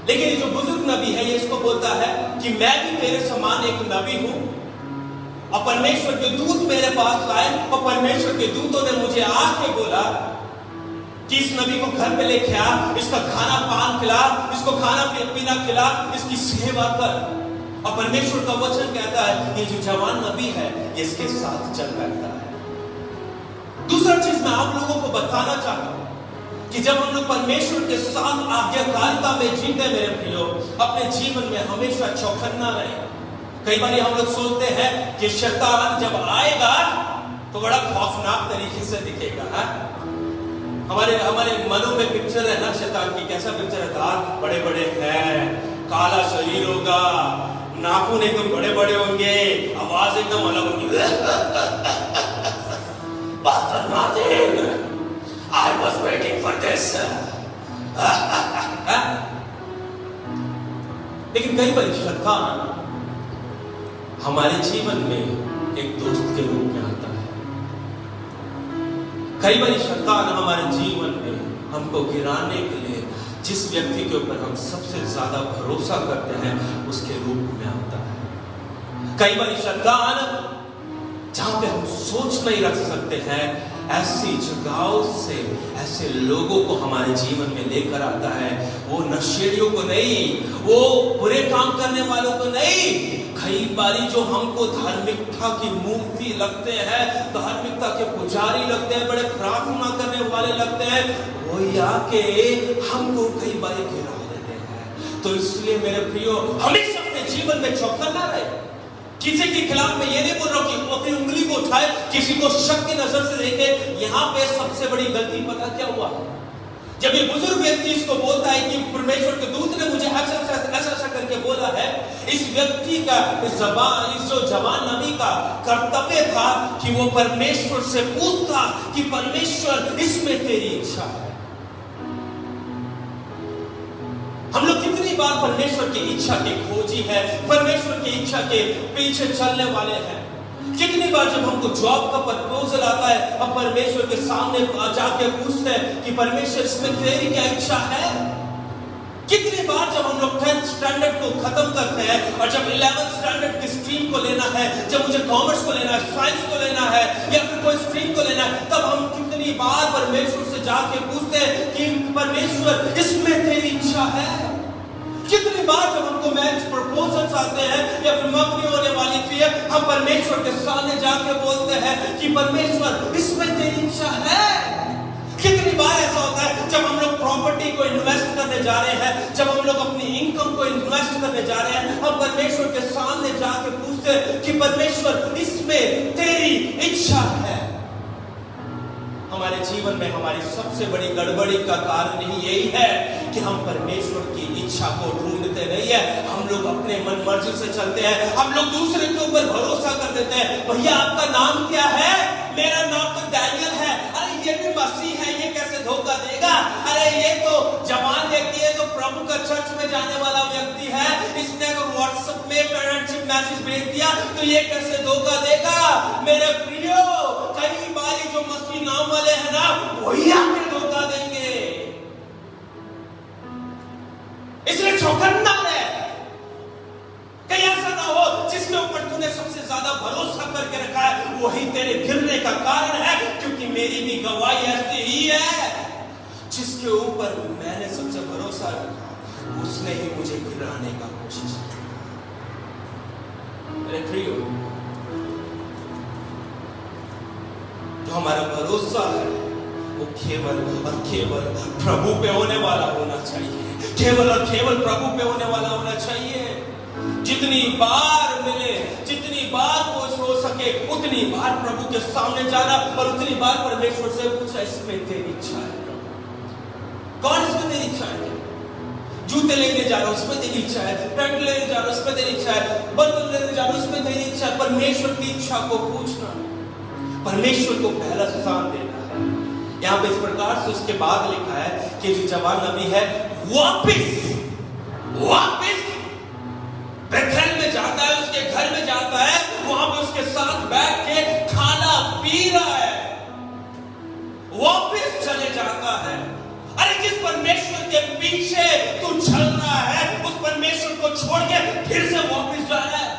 लेकिन ये जो बुजुर्ग नबी है ये इसको बोलता है कि मैं भी तेरे समान एक नबी हूँ, और परमेश्वर के दूत मेरे पास आए, और परमेश्वर के दूतों ने मुझे आके बोला कि इस नबी को घर पे लेके आ, इसका खाना पान खिला, इसको खाना पीना खिला, इसकी सेवा कर। और परमेश्वर का वचन कहता है ये जो जवान नबी है ये इसके साथ चल बैठता है। दूसरा चीज मैं आप लोगों को बताना चाहता हूं कि जब हम लोग परमेश्वर के साथ आज्ञाकारिता में जीते मेरे प्रियो, अपने जीवन में हमेशा चौकन्ना रहे। कई बार हम लोग सोचते हैं कि शैतान जब आएगा तो बड़ा खौफनाक तरीके से दिखेगा। हमारे मनों में पिक्चर है ना शैतान की, कैसा पिक्चर है? दांत बड़े बड़े हैं, काला शरीर होगा, नाखून एकदम बड़े बड़े होंगे, आवाज एकदम अलग होगी। Pastor Martin, I was waiting for this. लेकिन कई बार शैतान हमारे जीवन में एक दोस्त के रूप में आता है। कई बार शैतान हमारे जीवन में हमको गिराने के लिए जिस व्यक्ति के ऊपर हम सबसे ज्यादा भरोसा करते हैं उसके रूप में आता है। कई बार शैतान जहां पे हम सोच नहीं रख सकते हैं ऐसी जगहों से ऐसे लोगों को हमारे जीवन में लेकर आता है। वो नशेड़ियों को नहीं, वो बुरे काम करने वालों को नहीं, कई बारी जो हमको धार्मिकता की मूर्ति लगते हैं, धार्मिकता के पुजारी लगते हैं, बड़े प्रार्थना करने वाले लगते हैं, वो आके हमको कई बारी गिरा देते हैं। तो इसलिए मेरे प्रियो, हमेशा अपने जीवन में चौकन्ना रहे। किसी के खिलाफ मैं ये नहीं बोल रहा हूं कि वो अपनी उंगली को उठाए, किसी को शक की नजर से देखे। यहां पे सबसे बड़ी गलती पता क्या हुआ? जब ये बुजुर्ग व्यक्ति इसको बोलता है कि परमेश्वर के दूत ने मुझे ऐसा करके बोला है, इस व्यक्ति का इस जो जवान नबी का कर्तव्य था कि वो परमेश्वर से पूछता कि परमेश्वर इसमें तेरी इच्छा है। हम लोग कितनी बार परमेश्वर की इच्छा के खोजी है, परमेश्वर की इच्छा के पीछे चलने वाले हैं। कितनी बार जब हमको जॉब का प्रपोजल आता है, अब परमेश्वर के सामने जाके पूछते हैं कि परमेश्वर इसमें तेरी क्या इच्छा है। कितनी बार जब हम लोग 10th स्टैंडर्ड को खत्म करते हैं और जब 11th स्टैंडर्ड की स्ट्रीम को लेना है, जब मुझे कॉमर्स को लेना है, साइंस को लेना है या फिर कोई स्ट्रीम को लेना है, तब हम कितनी बार परमेश्वर से जाके पूछते हैं कि परमेश्वर इसमें तेरी इच्छा है। कितनी बार जब हमको मैरिज प्रपोजल्स आते हैं या फिर मंगनी होने वाली थी, हम परमेश्वर के सामने जाके बोलते हैं कि परमेश्वर इसमें तेरी इच्छा है। कितनी बार ऐसा होता है जब हम लोग प्रॉपर्टी को इन्वेस्ट करने जा रहे हैं, जब हम लोग अपनी इनकम को इन्वेस्ट करने जा रहे हैं, हम परमेश्वर के सामने जाके पूछते हैं कि परमेश्वर इसमें तेरी इच्छा है। हमारे जीवन में हमारी सबसे बड़ी गड़बड़ी का कारण ही यही है कि हम परमेश्वर की इच्छा को ढूंढते नहीं है। हम लोग अपने मन मर्जी से चलते हैं, हम लोग दूसरे के ऊपर भरोसा कर देते हैं। भैया आपका नाम क्या है? मेरा नाम तो डैनियल है। अरे ये भी मसीह है, ये कैसे धोखा देगा? अरे ये तो जवान व्यक्ति है, तो प्रभु का चर्च में जाने वाला व्यक्ति है, इसने अगर व्हाट्सएप में फ्रेंडशिप मैसेज भेज दिया तो ये कैसे धोखा देगा? मेरे प्रियो, कई बारी जो मसीह नाम वाले हैं ना, वही आके धोखा देंगे। इसलिए चौकन्ना रहे, कहीं ऐसा ना हो जिसके ऊपर तूने सबसे ज्यादा भरोसा करके रखा है वही तेरे गिरने का कारण है। क्योंकि मेरी भी गवाही ऐसी ही है, जिसके ऊपर मैंने सबसे भरोसा रखा उसने ही मुझे गिराने का कोशिश की। मेरे प्रियो, जो हमारा भरोसा है वो केवल और केवल प्रभु पे होने वाला होना चाहिए, केवल और केवल प्रभु पे होने वाला होना चाहिए। जितनी बार मिले, जितनी बार कोशिश हो सके, उतनी बार प्रभु के सामने जाना और उतनी बार परमेश्वर से पूछा इसमें तेरी इच्छा है। कौन इसमें तेरी इच्छा है? जूते लेने जा रहा हूं उसमें तेरी इच्छा है, पैंट लेने जा रहा हूं उसमें तेरी इच्छा है, बर्तन लेने जा रहा हूं उसमें तेरी इच्छा है। परमेश्वर की इच्छा को पूछना, परमेश्वर को पहला स्थान देना है। यहाँ पे इस प्रकार से उसके बाद लिखा है कि जो जवान नबी है वापिस बेथेल में जाता है, उसके घर में जाता है, वहां पे उसके साथ बैठ के खाना पी रहा है, वापिस चले जाता है। अरे जिस परमेश्वर के पीछे तू चल रहा है, उस परमेश्वर को छोड़ के फिर से वापिस जा रहा है।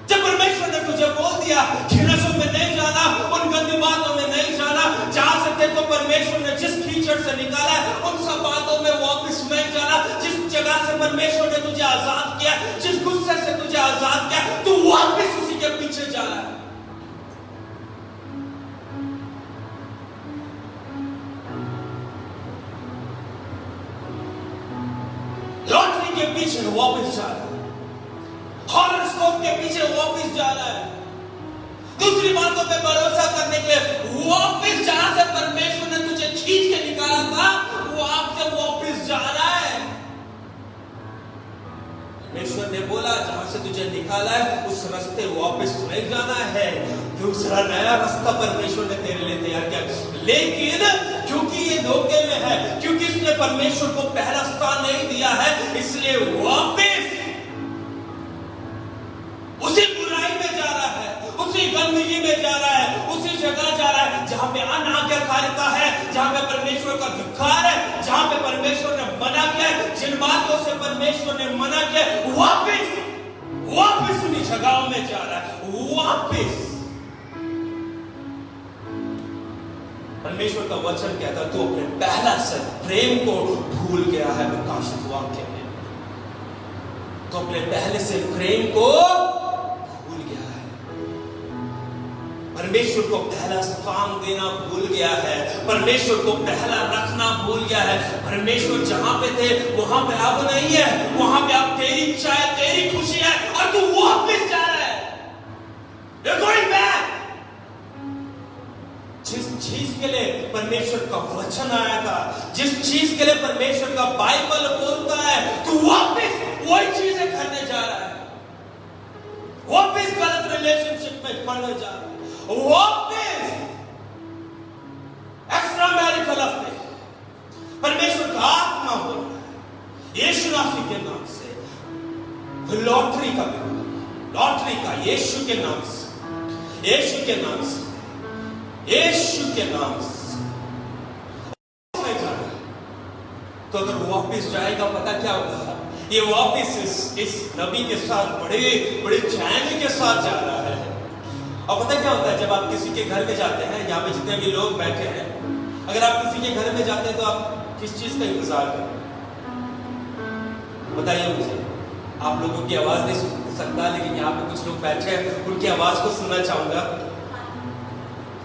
जब परमेश्वर ने तुझे बोल दिया कि नशों में नहीं जाना, उन गंदी बातों में नहीं जाना, जहां से तेरे को परमेश्वर ने जिस कीचड़ से निकाला है उन सब बातों में वापस नहीं जाना, जिस जगह से परमेश्वर ने तुझे आजाद किया, जिस गुस्से से तुझे आजाद किया, तू वापस उसी के पीछे जा रहा है। के पीछे वापस जा रहा है, हॉरोस्कोप के पीछे वापस जा रहा है, दूसरी बातों पे भरोसा करने के लिए वापस जहां से परमेश्वर ने तुझे खींच के निकाला था, वो आपसे वापस जा रहा है। परमेश्वर ने बोला जहां से तुझे निकाला है उस रास्ते वापस नहीं जाना है, दूसरा नया रास्ता परमेश्वर ने तेरे लिए तैयार किया। लेकिन क्योंकि ये धोखे में है, क्योंकि इसने परमेश्वर को पहला स्थान नहीं दिया है, इसलिए वापस उसी बुराई में जा रहा है, उसी गंदगी में जा रहा है, उसी जगह जा रहा है जहां पे अनाज्ञाकारिता है, जहां पे परमेश्वर का धिक्कार है, जहां पे परमेश्वर ने मना किया है, जिन बातों से परमेश्वर ने मना किया, वापस उन्हीं जगहों में जा रहा है। वापस परमेश्वर का वचन कहता है तू अपने पहला सत्य प्रेम को भूल गया है। प्रकाशित वाक्य में तो अपने पहले से प्रेम को भूल गया है, परमेश्वर को पहला स्थान देना भूल गया है, परमेश्वर को पहला रखना भूल गया है। परमेश्वर जहां पे थे वहां पे अब नहीं है, वहां पे अब तेरी इच्छा है, तेरी खुशी है, और तू वापस जा रहा है। You're going back। जिस चीज के लिए परमेश्वर का वचन आया था, जिस चीज के लिए परमेश्वर का बाइबल बोलता है, तू वापस वही चीजें करने जा रहा है, वापस गलत रिलेशनशिप में पड़ने जा रहा है, वापस एक्स्ट्रा मैरिटल अफेयर। परमेश्वर का आत्मा बोल रहा है यीशु नाम के नाम से लॉटरी का लॉटरी का यीशु के नाम से, यीशु के नाम से, यीशु के नाम से तो अगर वापस जाएगा पता क्या होगा, ये वापस इस नबी के साथ बड़े बड़े चैन के साथ जा रहा है। और पता क्या होता है, जब आप किसी के घर में जाते हैं, यहाँ पे जितने भी लोग बैठे हैं, अगर आप किसी के घर में जाते हैं तो आप किस चीज का इंतजार करें? बताइए मुझे। आप लोगों की आवाज नहीं सुन सकता, लेकिन यहाँ पे कुछ लोग बैठे हैं, उनकी आवाज को सुनना चाहूंगा।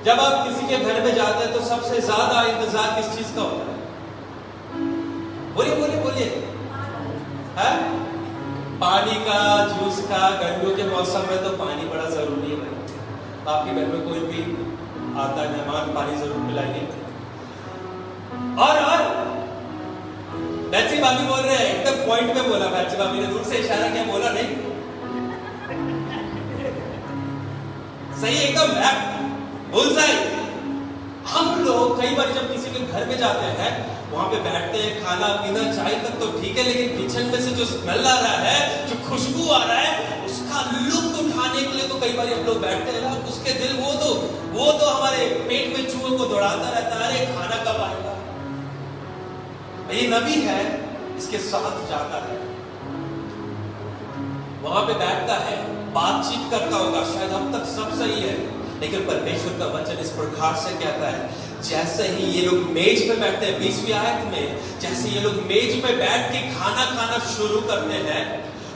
जब आप किसी के घर में जाते हैं तो सबसे ज्यादा इंतजार किस चीज का होता है? बोलिए बोलिए बोलिए। है पानी का, जूस का। गर्मियों के मौसम में तो पानी बड़ा जरूरी है भाई। आपके घर में कोई भी आता है मेहमान, पानी जरूर पिलाइए। और बैची भाभी बोल रहे हैं, एकदम पॉइंट में बोला बैची भाभी ने, दूर से इशारा किया, बोला नहीं। सही एकदम बुलसआई। हम लोग कई बार जब किसी के घर में जाते हैं, वहां पे बैठते हैं, खाना पीना चाय तक तो ठीक है, लेकिन किचन में से जो स्मेल आ रहा है, जो खुशबू आ रहा है, उसका लुत्फ उठाने के लिए तो कई बार हम लोग बैठते हैं ना, उसके दिल वो तो हमारे पेट में चूहों को दौड़ाता रहता है, अरे खाना कब आएगा। ये नबी है, इसके साथ जाता है, वहां पे बैठता है, बातचीत करता होगा, शायद अब तक सब सही है, लेकिन परमेश्वर का वचन इस प्रकार से कहता है, जैसे ही ये लोग मेज पे बैठते हैं, 20वीं आयत में, जैसे ये लोग मेज पे बैठ के खाना खाना शुरू करते हैं,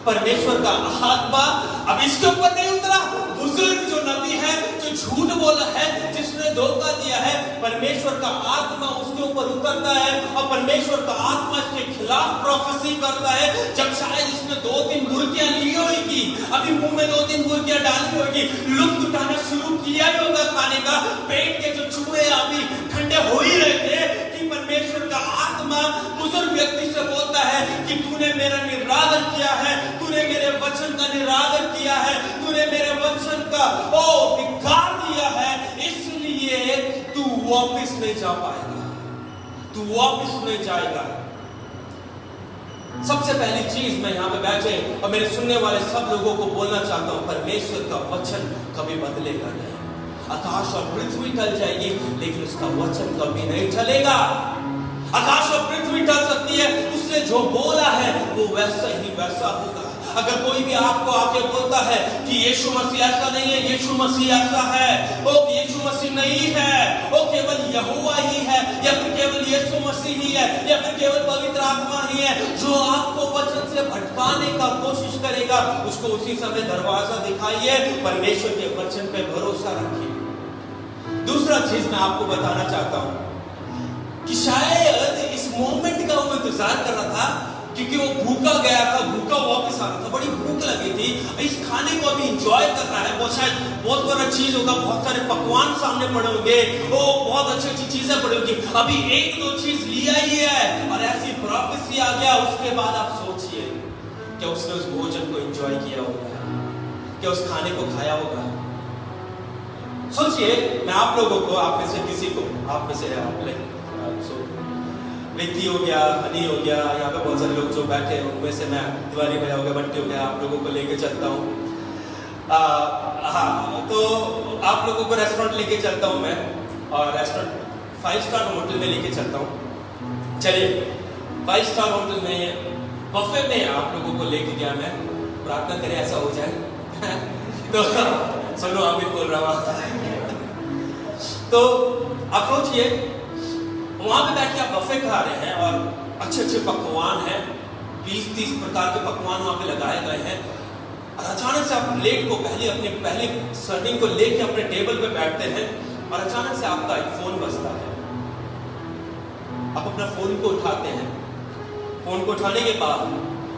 परमेश्वर का आत्मा अब इसके ऊपर नहीं उतरा। बुजुर्ग जो नबी है, जो झूठ बोला है, जिसने धोखा दिया है, परमेश्वर का आत्मा उसके ऊपर उतरता है और परमेश्वर का आत्मा इसके खिलाफ प्रोफेसी करता है। जब शायद इसने 2-3 बुर्कियां ली होगी, अभी मुंह में 2-3 बुर्कियां डाली होगी, लुत्फ उठाना शुरू किया ही होगा खाने का, पेट के जो चूहे अभी ठंडे हो ही रहे थे, कि परमेश्वर का आत्मा बुजुर्ग व्यक्ति से बोलता है कि तूने मेरा निरादर किया है, तूने मेरे वचन का निरादर किया है, तूने मेरे वचन का धिक्कार दिया है, इसलिए तू वापस नहीं जा पाएगा, तू वापस नहीं जाएगा। सबसे पहली चीज मैं यहाँ पे बैठे और मेरे सुनने वाले सब लोगों को बोलना चाहता हूँ, परमेश्वर का वचन कभी बदलेगा नहीं। आकाश और पृथ्वी टल जाएगी, लेकिन उसका वचन कभी नहीं टलेगा। आकाश और पृथ्वी टल सकती है, उसने जो बोला है वो वैसा ही वैसा होगा। अगर कोई भी आपको आके बोलता है कि यीशु मसीह ऐसा नहीं है, यीशु मसीह ऐसा है, वो यीशु मसीह नहीं है, वो केवल यहोवा ही है, या फिर केवल यीशु मसीह ही है, या फिर केवल पवित्र आत्मा ही है, जो आपको वचन से भटकाने का कोशिश करेगा, उसको उसी समय दरवाजा दिखाइए, परमेश्वर के वचन पे भरोसा रखिए। दूसरा चीज मैं आपको बताना चाहता हूं कि शायद इस मोमेंट का वो इंतजार कर रहा था, क्योंकि वो भूखा गया था, इस खाने को अभी इंजॉय करना है। वो शायद बहुत बड़ा चीज होगा, बहुत सारे पकवान सामने पड़े होंगे, वो बहुत अच्छी अच्छी चीजें पड़ी होंगी, अभी एक दो चीज लिया ही है और ऐसी प्रोफेसी आ गया। उसके बाद आप सोचिए क्या उसने उस भोजन को एंजॉय किया होगा, क्या उस खाने को खाया होगा। सोचिए, मैं आप लोगों को, आप में से किसी को, आप में से रिद्धि हो गया, हनी हो गया, यहाँ पे बहुत सारे लोग जो बैठे हैं उनमें से मैं दिवाली भैया हो गया, बंटी हो गया, आप लोगों को लेके चलता हूँ। हाँ, तो आप लोगों को रेस्टोरेंट लेके चलता हूँ मैं, और रेस्टोरेंट 5 स्टार होटल में लेके चलता हूँ। चलिए 5 स्टार होटल में बफे में आप लोगों को लेके गया मैं, प्रार्थना करें ऐसा हो जाए तो सुनो अमित बोल रहा हूँ। तो आप सोचिए, वहां पे बैठ के आप बफे खा रहे हैं और अच्छे अच्छे पकवान हैं, 20-30 प्रकार के पकवान वहां पे लगाए गए हैं, और अचानक से आप प्लेट को पहली सर्विंग को लेके अपने टेबल पे बैठते हैं और अचानक से आपका एक फोन बजता है। आप अपना फोन को उठाते हैं, फोन को उठाने के बाद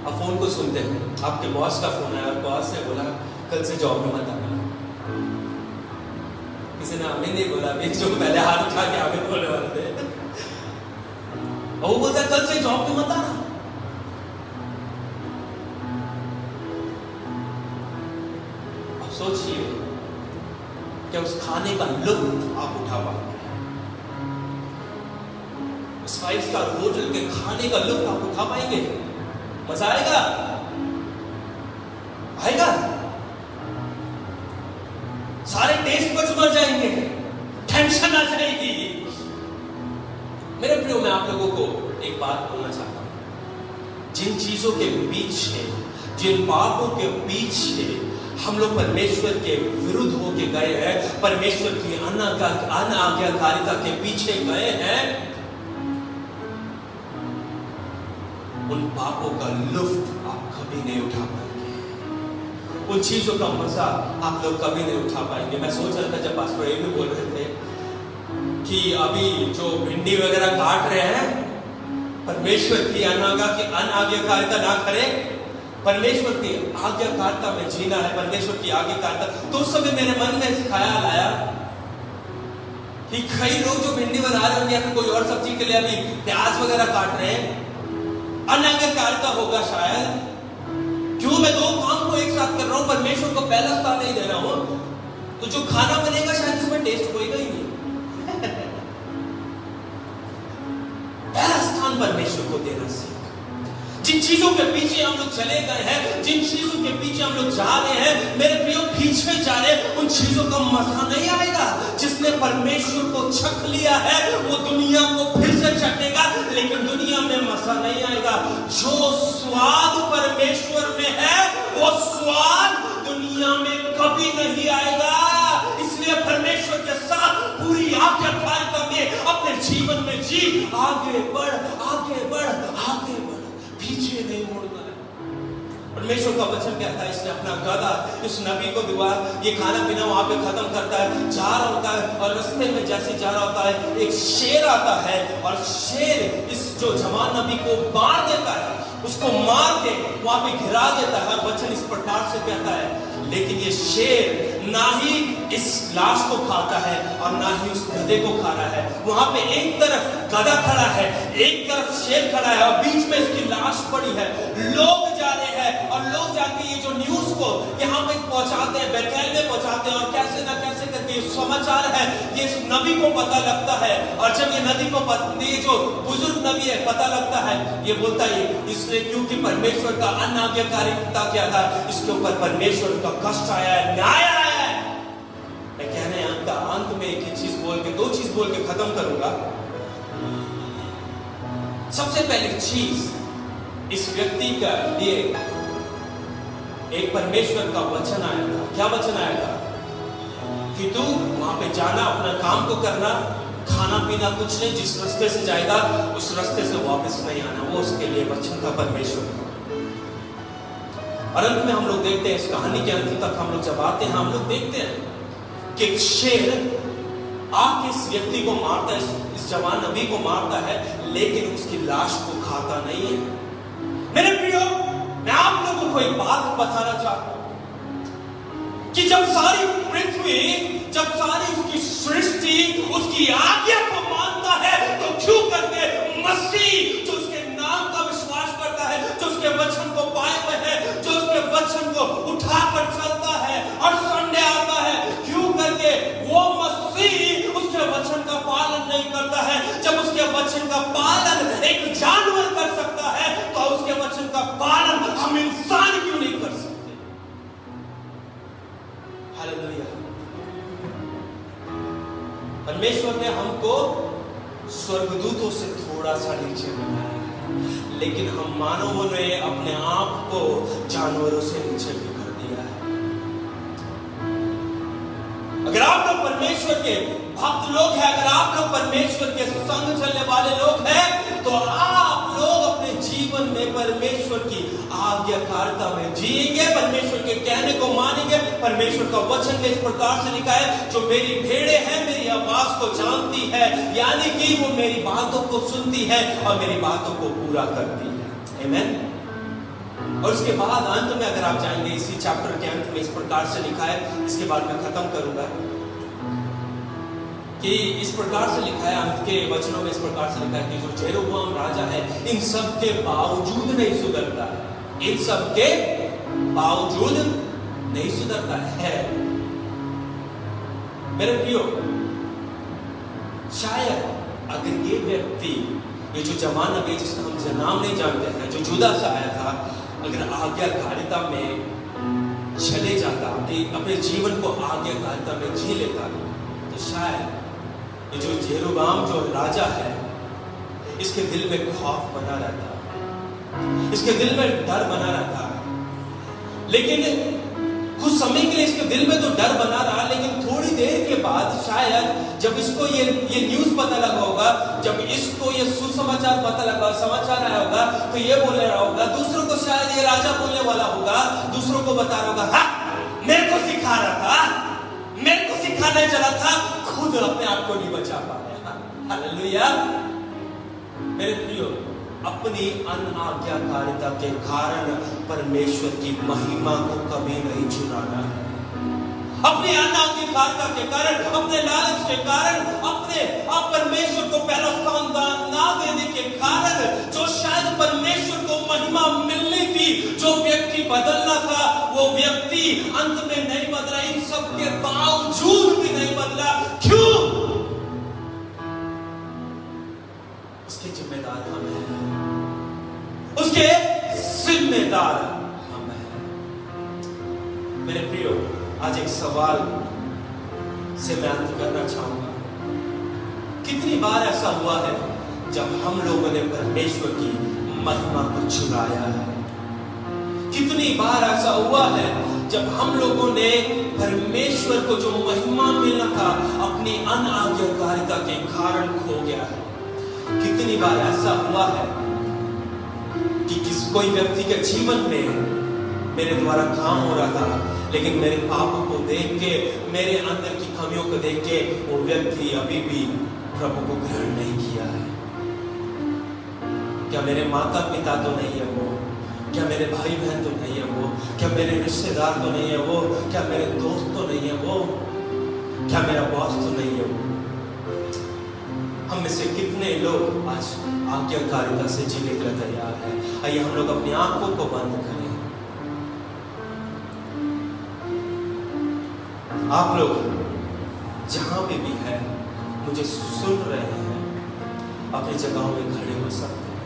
आप फोन को सुनते हैं, आपके बॉस का फोन आया और बॉस ने बोला कल से जॉब में मत आना। किसी ने हमें नहीं बोला, अभी जो पहले हाथ उठा के हमें बोलने वाले थे, वो बोलता है कल से जॉब पे मत आना। अब सोचिए क्या उस खाने का लुत्फ आप उठा पाएंगे? उस 5 स्टार होटल के खाने का लुत्फ आप उठा पाएंगे? मजा आएगा? आएगा? सारे टेस्ट बड्स मर जाएंगे, टेंशन आ जाएगी। मेरे प्रियो, मैं आप लोगों को एक बात बोलना चाहता हूं, जिन चीजों के पीछे, जिन पापों के पीछे हम लोग परमेश्वर के विरुद्ध होके गए हैं, परमेश्वर की अनाज्ञाकारिता के पीछे गए हैं, उन पापों का लुत्फ आप कभी नहीं उठा पाएंगे, उन चीजों का मजा आप लोग कभी नहीं उठा पाएंगे। मैं सोच रहा था जब पास्टर एबी बोल रहे थे कि अभी जो भिंडी वगैरह काट रहे हैं, परमेश्वर की अनाज्ञाकारिता ना करें, परमेश्वर की आज्ञाकारिता में जीना है, परमेश्वर की आज्ञाकारिता। तो उस समय मेरे मन में ख्याल आया कि कई लोग जो भिंडी बना रहे होंगे या फिर कोई और सब्जी के लिए अभी प्याज वगैरह काट रहे हैं, अनाज्ञाकारिता होगा शायद। क्यों मैं 2 काम को एक साथ कर रहा हूं, परमेश्वर को पहला स्थान नहीं दे रहा हूं, तो जो खाना बनेगा शायद उसमें टेस्ट होएगा ही नहीं। पहला स्थान परमेश्वर को देना सीख। जिन चीजों के पीछे हम लोग चले गए हैं, जिन चीजों के पीछे हम लोग जा रहे हैं, मेरे प्रियो पीछे जा रहे, उन चीजों का मजा नहीं आएगा। जिसने परमेश्वर को चख लिया है वो दुनिया को फिर से चखेगा, लेकिन दुनिया में मजा नहीं आएगा। जो स्वाद परमेश्वर में है वो स्वाद दुनिया में कभी नहीं आएगा। इसलिए परमेश्वर के साथ पूरी आज्ञाकारिता में अपने जीवन में जी, आगे बढ़, आगे बढ़, आगे बढ़, पीछे नहीं मुड़ना है। परमेश्वर का वचन कहता है, इसने अपना गधा इस नबी को दीवार, ये खाना पीना वहां पे खत्म करता है, जा रहा होता है, और रास्ते में जैसे जा रहा होता है एक शेर आता है और शेर इस जो जवान नबी को मार देता है, उसको मार के वहां पे गिरा देता है। वचन इस प्रकार से कहता है, लेकिन ये शेर ना ही इस लाश को खाता है और ना ही उस गधे को खा रहा है। वहां पे एक तरफ गधा खड़ा है, एक तरफ शेर खड़ा है और बीच में इसकी लाश पड़ी है। लोग जा रहे हैं और लोग जाके ये जो न्यूज को यहाँ पे पहुंचाते हैं, बैतूल में पहुंचाते हैं, और कैसे ना कैसे करके समाचार है ये इस नबी को पता लगता है। और जब ये नबी को ये जो बुजुर्ग नबी है पता लगता है, ये बोलता है इसने, क्योंकि परमेश्वर का अनाज्ञाकारिता क्या था, इसके ऊपर परमेश्वर का कष्ट आया है, न्याय आया है। मैं कहने अंत में एक ही चीज बोल के, 2 चीज बोल के खत्म करूंगा। सबसे पहली चीज, इस व्यक्ति का लिए एक परमेश्वर का वचन आया था। क्या वचन आया था? कि तू वहां पे जाना, अपना काम को करना, खाना पीना कुछ नहीं, जिस रास्ते से जाएगा उस रास्ते से वापस नहीं आना। वो उसके लिए वचन था परमेश्वर का। और अंत में हम लोग देखते हैं, इस कहानी के अंत तक हम लोग जब आते हैं, हम लोग देखते हैं कि एक शेर आके इस व्यक्ति को मारता है, इस जवान नबी को मारता है, लेकिन उसकी लाश को खाता नहीं है। मेरे प्रियो, मैं आप लोगों को एक बात बताना चाहता हूं, कि जब सारी पृथ्वी, जब सारी उसकी सृष्टि उसकी आज्ञा को मानता है, तो क्यों करके मसीह जो उसके नाम का विश्वास करता है, जो उसके वचन को पाए हुए है, जो उसके वचन को उठाकर चलता है और संडे आता है, क्यों करके वो मसीह उसके वचन का पालन नहीं करता है? जब उसके वचन का पालन एक जानवर कर सकता है, तो उसके वचन का पालन हम इंसान क्यों नहीं कर सकते? हालेलुया। परमेश्वर ने हमको स्वर्गदूतों से थोड़ा सा नीचे बनाया है, लेकिन हम मानवों ने अपने आप को जानवरों से नीचे भी कर दिया है। अगर आप लोग परमेश्वर के भक्त लोग हैं, अगर आप लोग परमेश्वर के संग चलने वाले लोग हैं, तो आप लोग अपने जीवन में परमेश्वर की आज्ञाकारिता में जिएंगे, परमेश्वर के कहने को मानेंगे। परमेश्वर का वचन में इस प्रकार से लिखा है, जो मेरी भेड़ें हैं मेरी आवाज को जानती है, यानी कि वो मेरी बातों को सुनती है और मेरी बातों को पूरा करती है। आमीन। और उसके बाद अंत में अगर आप जाएंगे, इसी चैप्टर के अंत में इस प्रकार से लिखा है, इसके बाद मैं खत्म करूंगा, कि इस प्रकार से लिखा है, अंत के वचनों में इस प्रकार से लिखा है कि जो जेरोबोआम राजा है, इन सब के बावजूद नहीं सुधरता है, इन सब के बावजूद नहीं सुधरता है। मेरे प्रियो, शायद अगर ये व्यक्ति, ये जो जवान नबी जिसका हम नाम नहीं जानते हैं, जो जुदा से आया था, अगर आज्ञाकारिता में चले जाता, अपने जीवन को आज्ञाकारिता में जी लेता, तो शायद ये जो जेरोबोआम जो राजा है, इसके दिल में खौफ बना रहता, इसके दिल में डर बना रहता है। लेकिन कुछ समय के लिए इसके दिल में तो डर बना रहा, लेकिन थोड़ी देर के बाद शायद जब इसको ये न्यूज पता लगा होगा, जब इसको ये सुसमाचार पता लगा, समाचार आया होगा, तो ये बोले रहा होगा, दूसरों को शायद ये राजा बोलने वाला होगा, दूसरों को बता रहा होगा, हाँ मेरे को सिखा रहा था, मेरे को सिखाने चला था, खुद अपने आप को नहीं बचा पाया। हालेलुया। मेरे प्रियो, अपनी अनाज्ञाकारिता के कारण परमेश्वर की महिमा को कभी नहीं चुराना है। अपनी अनाज्ञाकारिता के कारण, अपने लालच के कारण, अपने परमेश्वर को पहला स्थान ना देने के कारण, जो शायद परमेश्वर को महिमा मिलनी थी, जो व्यक्ति बदलना था, वो व्यक्ति अंत में नहीं बदला, इन सब के बावजूद भी नहीं बदला। क्यों? उसके जिम्मेदार हम हैं, उसके जिम्मेदार हम हैं। मेरे प्रियो, आज एक सवाल से मैं अंत करना चाहूंगा। कितनी बार ऐसा हुआ है जब हम लोगों ने परमेश्वर की महिमा को चुराया है? कितनी बार ऐसा हुआ है जब हम लोगों ने परमेश्वर को जो महिमा मिलना था, अपनी अनाज्ञाकारिता के कारण खो गया है? कितनी बार ऐसा हुआ है कि कोई व्यक्ति के जीवन में मेरे द्वारा काम हो रहा था, लेकिन मेरे पापों को देख के, मेरे अंदर की कमियों को देख के वो व्यक्ति अभी भी प्रभु को ग्रहण नहीं किया है? क्या मेरे माता पिता तो नहीं है वो? क्या मेरे भाई बहन तो नहीं है वो? क्या मेरे रिश्तेदार तो नहीं है वो? क्या मेरे दोस्त तो नहीं है वो? क्या मेरा बॉस तो नहीं है वो? हम में से कितने लोग आज आज्ञाकारिता से जीने के लिए तैयार हैं? आइए हम लोग अपनी आंखों को बंद करें। आप लोग जहां पे भी है, मुझे सुन रहे हैं, अपनी जगहों में खड़े हो सकते हैं।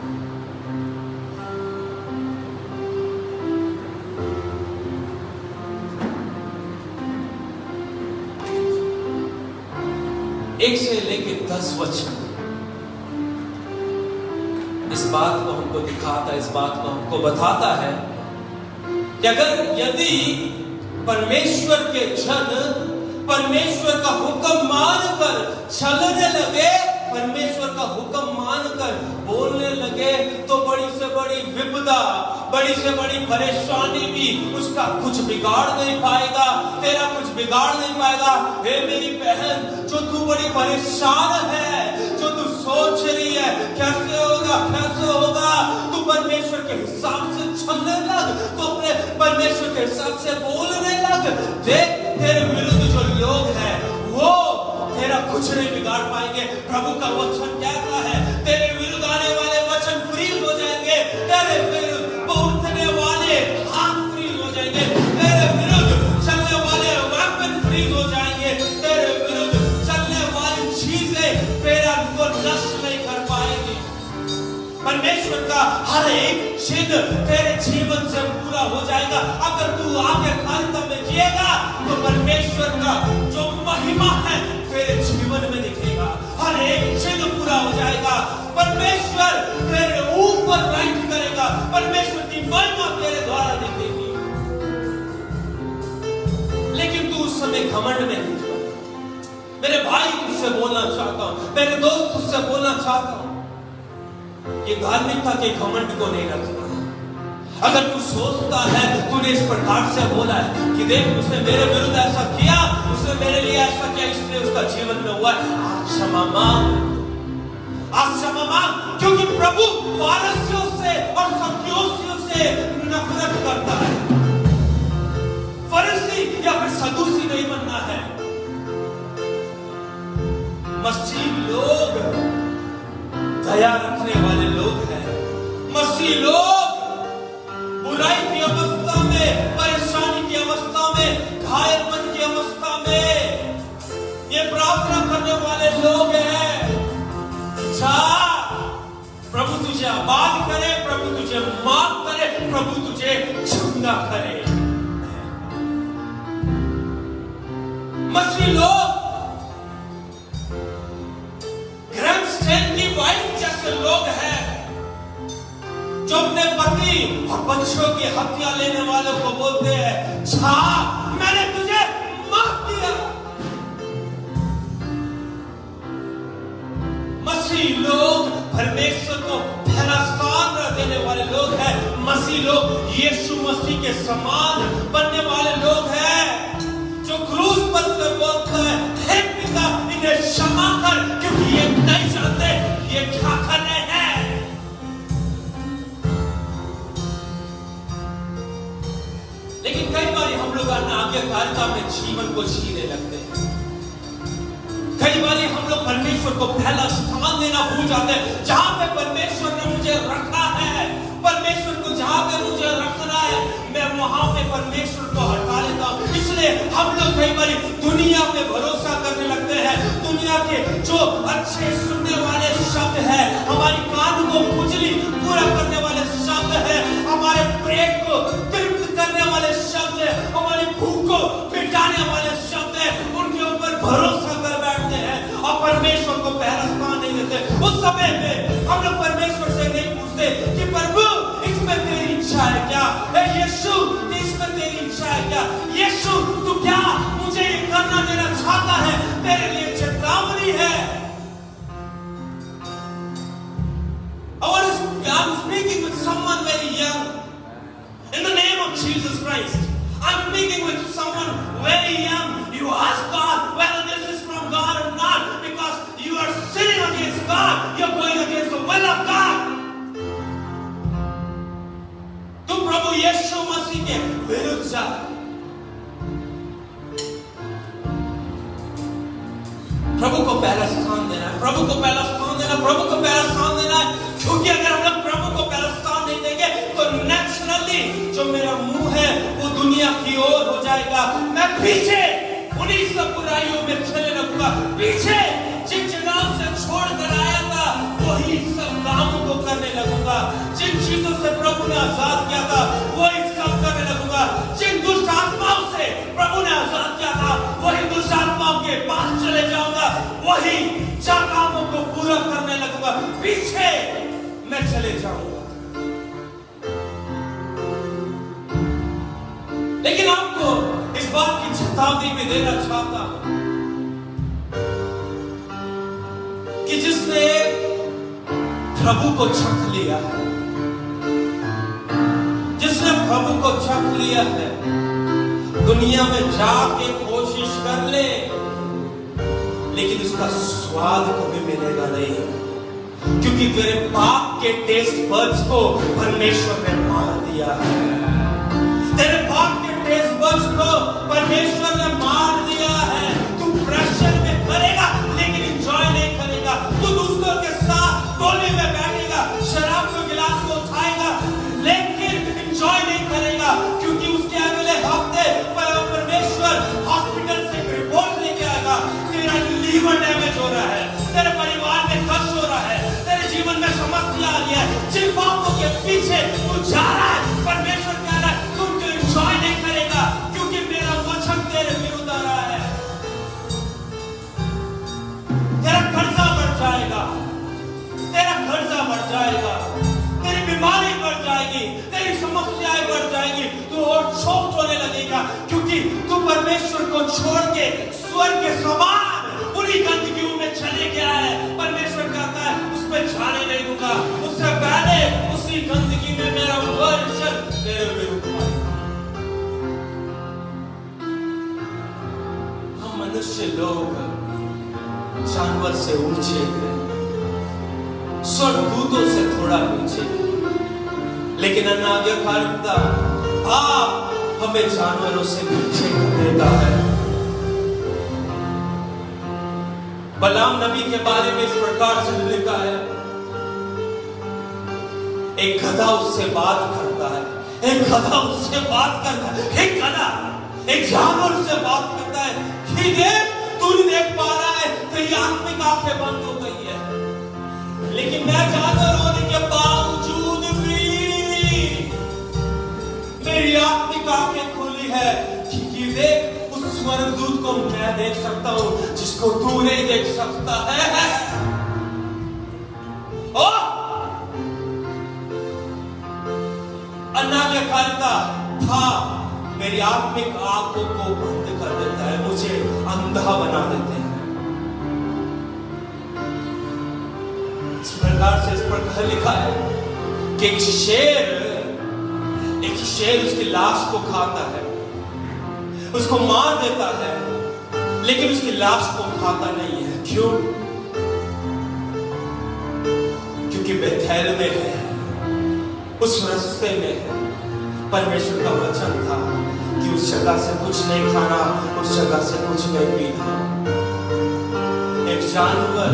एक से लेके 10 वचन इस बात को हमको दिखाता है, इस बात को हमको बताता है कि अगर यदि परमेश्वर के जन परमेश्वर का हुक्म मानकर चलने लगे, परमेश्वर का हुक्म मानकर बोलने लगे, तो बड़ी से बड़ी विपदा, बड़ी से बड़ी परेशानी भी उसका कुछ बिगाड़ नहीं पाएगा, तेरा कुछ बिगाड़ नहीं पाएगा। हे मेरी बहन, जो तू बड़ी परेशान है, जो तू सोच रही है कैसे होगा, कैसे होगा, तू परमेश्वर के हिसाब से चलने लग, तो अपने परमेश्वर के हिसाब से बोलने लग। देख प्रभु का वचन कहता है तेरे विरुद्ध आने वाले वचन फ्रीज हो जाएंगे, तेरे विरुद्ध उठने वाले हाथ फ्रीज हो जाएंगे, तेरे विरुद्ध चलने वाले वेपन फ्रीज हो जाएंगे, तेरे विरुद्ध चलने वाली चीजें तेरा को नष्ट नहीं कर पाएंगी। परमेश्वर का हर एक चिन्ह तेरे जीवन से पूरा हो जाएगा। अगर तू आगे खालिद में जिएगा तो परमेश्वर का जो महिमा है तेरे जीवन में दिखेगा, हर एक चिन्ह पूरा हो जाएगा। परमेश्वर तेरे ऊपर राइट करेगा, परमेश्वर की महिमा तेरे द्वारा दिखेगी। लेकिन तू उस समय घमंड में नहीं था। मेरे भाई तुझसे बोलना चाहता हूं, मेरे दोस्त तुझसे बोलना चाहता हूं, ये धार्मिकता के घमंड को नहीं रखना। अगर तू सोचता है तूने इस प्रकार से बोला है कि देख उसने मेरे विरुद्ध ऐसा किया, उसने मेरे लिए ऐसा किया, इसलिए उसका जीवन में हुआ, आज क्षमा मांग, आज क्षमा मांग, क्योंकि प्रभु फारसियों से और सदूसियों से नफरत करता है। फरीसी या फिर सदूसी नहीं बनना है। मसीह लोग दया रखने वाले लोग हैं। मसीह लोग बुराई की अवस्था में, परेशानी की अवस्था में, घायलपन की अवस्था में ये प्रार्थना करने वाले लोग हैं। प्रभु तुझे आबाद करे, प्रभु तुझे माफ करे, प्रभु तुझे क्षमा करे। मसीह लोग ग्रैंडस्टैंड की वाइफ जैसे लोग हैं जो अपने पति और बच्चों की हत्या लेने वालों को बोलते हैं, छा मैंने तुझे माफ किया। मसीह लोग परमेश्वर को पहला स्थान देने वाले लोग हैं। मसीह लोग यीशु मसीह के समान बनने वाले लोग हैं, जो क्रूस पर से बोलता है, हे पिता इन्हें क्षमा कर क्योंकि ये नहीं जानते ये क्या कर रहे हैं। लेकिन कई बार हम लोग आज्ञाकारिता में जीवन को जीने लगते हैं। कई बार हम लोग परमेश्वर को पहला स्थान देना भूल जाते हैं। जहां पे परमेश्वर ने मुझे रखा है, परमेश्वर को जहां पे मुझे रखना है, मैं वहां पे परमेश्वर को हटा लेता हूं। इसलिए हम लोग कई बार दुनिया पे भरोसा करने लगते हैं। दुनिया के जो अच्छे सुनने वाले शब्द है, हमारी कान को खुजली पूरा करने वाले शब्द है, हमारे पेट को तृप्त करने वाले शब्द है, हमारी भूख को मिटाने वाले शब्द है, उनके ऊपर भरोसा कर बैठते हैं और परमेश्वर को पहला स्थान नहीं देते। उस समय में हम लोग परमेश्वर से नहीं पूछते कि प्रभु इसमें तेरी इच्छा है क्या, यीशु इसमें तेरी इच्छा है क्या, यीशु तू क्या मुझे ये करना देना चाहता है, तेरे लिए चेतावनी है। I'm speaking with someone very young. In the name of Jesus Christ, I'm speaking with someone very young. You ask God whether this is from God or not, because you are sinning against God. You're going against the will of God. तुम प्रभु यीशु मसीह के विरुद्ध जा। प्रभु को पहला स्थान देना है, प्रभु को पहला स्थान देना, प्रभु को पहला स्थान देना है। क्योंकि अगर हम लोग प्रभु को पहला स्थान नहीं देंगे तो नेचुरली जो मेरा मुंह है वो दुनिया की ओर हो जाएगा। मैं पीछे उन्हीं सब बुराइयों में चलने लगूंगा, पीछे जिन जगहों से छोड़ कर आया था वही सब कामों को करने लगूंगा। जिन चीजों से प्रभु ने आजाद किया था वही सब करने लगूंगा। जिन दुष्ट आत्माओं से प्रभु ने आजाद किया था वही दुष्ट आत्माओं के पास चले जाऊंगा, वही कामों को पूरा करने लगूंगा, पीछे मैं चले जाऊंगा। लेकिन आपको इस बात की चेतावनी भी देना चाहता हूं कि जिसने प्रभु को छक लिया है, जिसने प्रभु को छक लिया है, दुनिया में जाके कोशिश कर ले लेकिन उसका स्वाद कभी मिलेगा नहीं, क्योंकि तेरे पाप के टेस्ट बड्स को परमेश्वर ने मार दिया है। तेरे पाप के टेस्ट बड्स को परमेश्वर ने मार दिया है। तू प्रेशर में करेगा लेकिन एंजॉय नहीं करेगा। कि तू परमेश्वर को छोड़ के स्वर्ग के समान पूरी गंदगियों में चले गया है। परमेश्वर कहता है उस पर जाने नहीं दूंगा, उससे पहले उसी गंदगी में मेरा वर्षन तेरे में रुकवा। हम मनुष्य लोग जानवर से ऊंचे हैं, स्वर्गदूतों से थोड़ा नीचे, लेकिन अनाज्ञाकारिता आप हमें जानवरों से नीचे कर देता है। बलाम नबी के बारे में इस प्रकार से लिखा है, एक गधा उससे बात करता है, एक गधा उससे बात करता है, एक गधा एक जानवर से बात करता है कि देख तू नहीं देख पा रहा है, तेरी आत्मिक आंखें बंद हो गई है, लेकिन मैं जानवर होने के बावजूद भी मेरी आत्मिक आंखें खुली है, क्योंकि देख उस स्वर्गदूत को मैं देख सकता हूं जिसको तू नहीं देख सकता है। और अनाज्ञाकारिता था मेरी आत्मिक आंखों को बंद कर देता है, मुझे अंधा बना देते हैं। इस प्रकार से इस पर लिखा है कि एक शेर उसकी लाश को खाता है, उसको मार देता है, लेकिन उसकी लाश को खाता नहीं है। क्यों? क्योंकि बेथेल में है, उस रास्ते में है। परमेश्वर का वचन था कि उस जगह से कुछ नहीं खाना, उस जगह से कुछ नहीं पीना। एक जानवर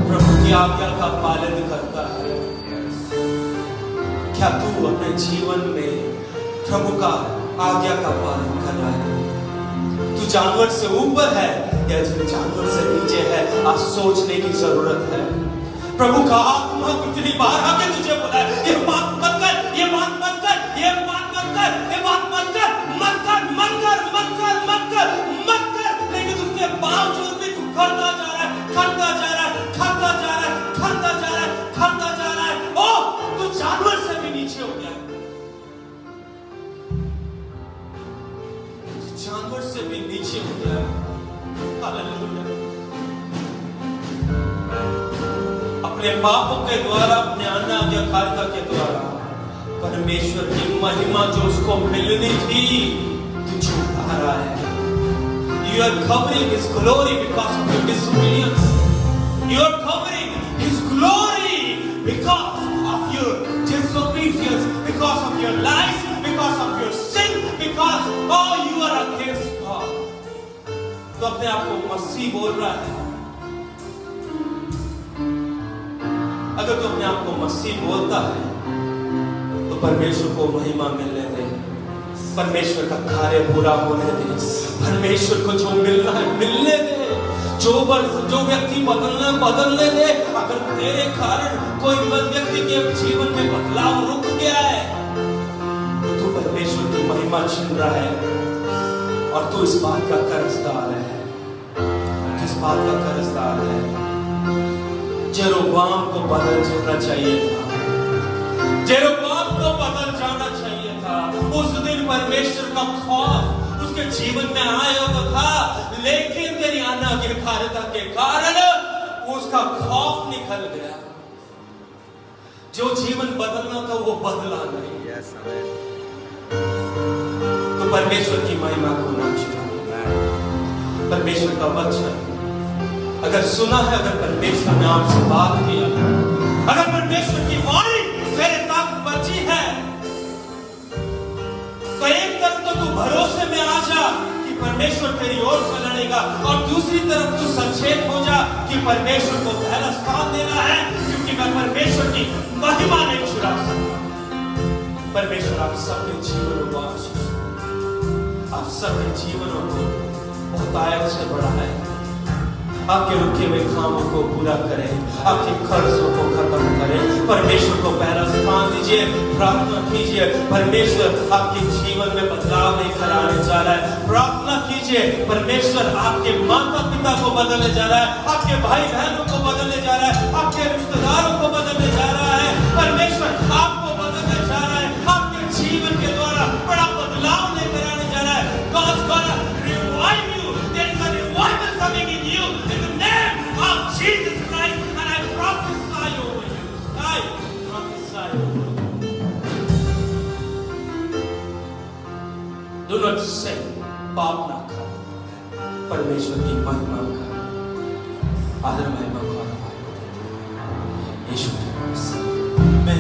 प्रभु की आज्ञा का पालन करता है। क्या तू अपने जीवन में प्रभु का आज्ञा का पालन कर रहा है? तू जानवर से ऊपर है या तू जानवर से नीचे है? आज सोचने की जरूरत है। प्रभु का आत्मा कितनी बार आके तुझे बोला है, ये बात मत कर, ये बात मत कर, ये बात मत कर, ये बात मत कर, मत कर, मत कर, मत कर, मत कर, मत कर, लेकिन उसके बावजूद भी तू करता जा रहा है, करता जा रहा है, करता जा रहा है, करता जा रहा है, करता जा रहा है। ओ तू जानवर से भी नीचे हो गया, जानवर से भी नीचे हो गया। हालेलुया। अपने पापों के द्वारा, अपने अनाज्ञाकारिता के द्वारा परमेश्वर की महिमा जो उसको मिलनी थी तू छुपा रहा है। You are covering His glory because of your disobedience. You are covering His glory because of your disobedience, because of your lies, because of your sin, because oh you are against God. तो अपने आप को मसीह बोल रहा है। अगर तू अपने आप को मसीह बोलता है तो परमेश्वर को महिमा मिलने दे, परमेश्वर का कार्य पूरा होने दे, परमेश्वर को जो मिलना है मिलने दे, जो व्यक्ति बदलने दे। अगर तेरे कारण कोई व्यक्ति के जीवन में बदलाव रुक गया है तो तू परमेश्वर की महिमा छीन रहा है और तू इस बात का कर्जदार है, इस बात का कर्जदार है। जेरोबाम को बदल जाना चाहिए था, जेरोबाम को बदल जाना चाहिए था। उस दिन परमेश्वर का खौफ उसके जीवन में आया तो था, लेकिन तेरी अनाज्ञाकारिता के कारण उसका खौफ निकल गया। जो जीवन बदलना था वो बदला नहीं। तो परमेश्वर की महिमा को ना छुड़ा। परमेश्वर का वचन अगर सुना है, अगर परमेश्वर ने आपसे बात किया, अगर परमेश्वर की वाणी तेरे तक बची है, तो एक तरफ तो तू भरोसे में आ जा कि परमेश्वर तेरी ओर से लड़ेगा, और दूसरी तरफ तू सचेत हो जा कि परमेश्वर को पहला स्थान देना है, क्योंकि मैं परमेश्वर की महिमा नहीं छुड़ा सकता। परमेश्वर आप सबके जीवनों को आशीष, आप सबके जीवनों को बहुतायत से बढ़ाए, आपके रुके हुए कामों को पूरा करें, आपके कर्जों को खत्म करें। परमेश्वर को पहला स्थान दीजिए, प्रार्थना कीजिए। परमेश्वर आपके जीवन में बदलाव नहीं कराने जा रहा है। प्रार्थना कीजिए, परमेश्वर आपके माता पिता को बदलने जा रहा है, आपके भाई बहनों को बदलने जा रहा है, आपके रिश्तेदारों को बदलने जा रहा है। परमेश्वर आपको बदलने जा रहा है, आपके जीवन के द्वारा बड़ा बदलाव नहीं कराने जा रहा है। नॉट से पाप ना कर, परमेश्वर की महिमा कर, आदर महिमा कर। यीशु के नाम से मैं